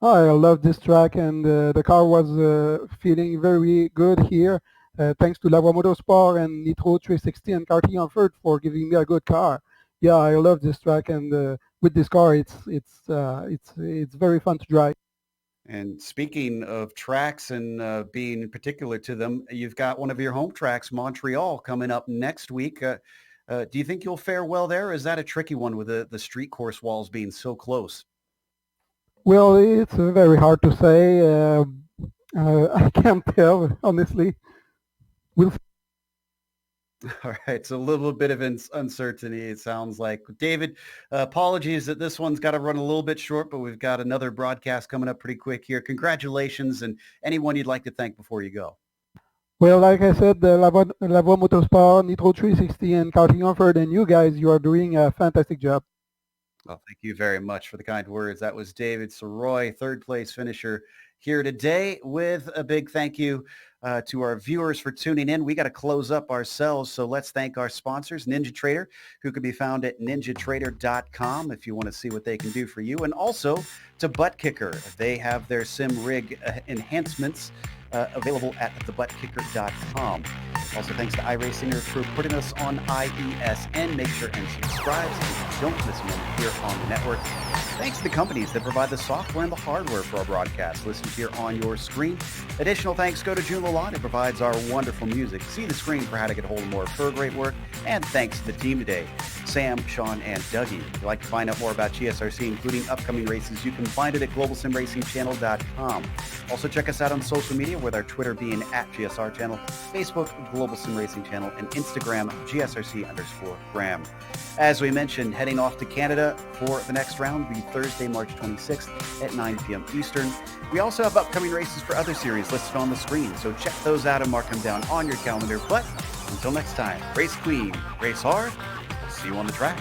E: I love this track, and the car was feeling very good here. Thanks to Lavoie Motorsport and Nitro 360 and Karting Zandvoort for giving me a good car. Yeah, I love this track, and with this car, it's very fun to drive.
A: And speaking of tracks and being particular to them, you've got one of your home tracks, Montreal, coming up next week. Do you think you'll fare well there? Or is that a tricky one with the street course walls being so close?
E: Well, it's very hard to say. I can't tell, honestly. We'll see.
A: All right, so a little bit of uncertainty, it sounds like. David, apologies that this one's got to run a little bit short, but we've got another broadcast coming up pretty quick here. Congratulations, and anyone you'd like to thank before you go.
E: Well, like I said, Lavoie Motorsport, Nitro 360, and Karting Zandvoort, and you guys, you are doing a fantastic job.
A: Well, thank you very much for the kind words. That was David Soroy, third place finisher here today with a big thank you to our viewers for tuning in. We got to close up ourselves, so let's thank our sponsors, Ninja Trader, who can be found at ninjatrader.com if you want to see what they can do for you, and also to Butt Kicker. They have their sim rig enhancements available at thebuttkicker.com. Also, thanks to iRacing for putting us on IESN. Make sure and subscribe so you don't miss a moment here on the network. Thanks to the companies that provide the software and the hardware for our broadcast listed here on your screen. Additional thanks go to June Lalonde, who provides our wonderful music. See the screen for how to get a hold of more of her great work. And thanks to the team today, Sam, Sean, and Dougie. If you'd like to find out more about GSRC, including upcoming races, you can find it at globalsimracingchannel.com. Also, check us out on social media, with our Twitter being at GSR Channel, Facebook, Global Sim Racing Channel, and Instagram, GSRC_Graham. As we mentioned, heading off to Canada for the next round will be Thursday, March 26th at 9 p.m. Eastern. We also have upcoming races for other series listed on the screen, so check those out and mark them down on your calendar. But until next time, race clean, race hard. See you on the track.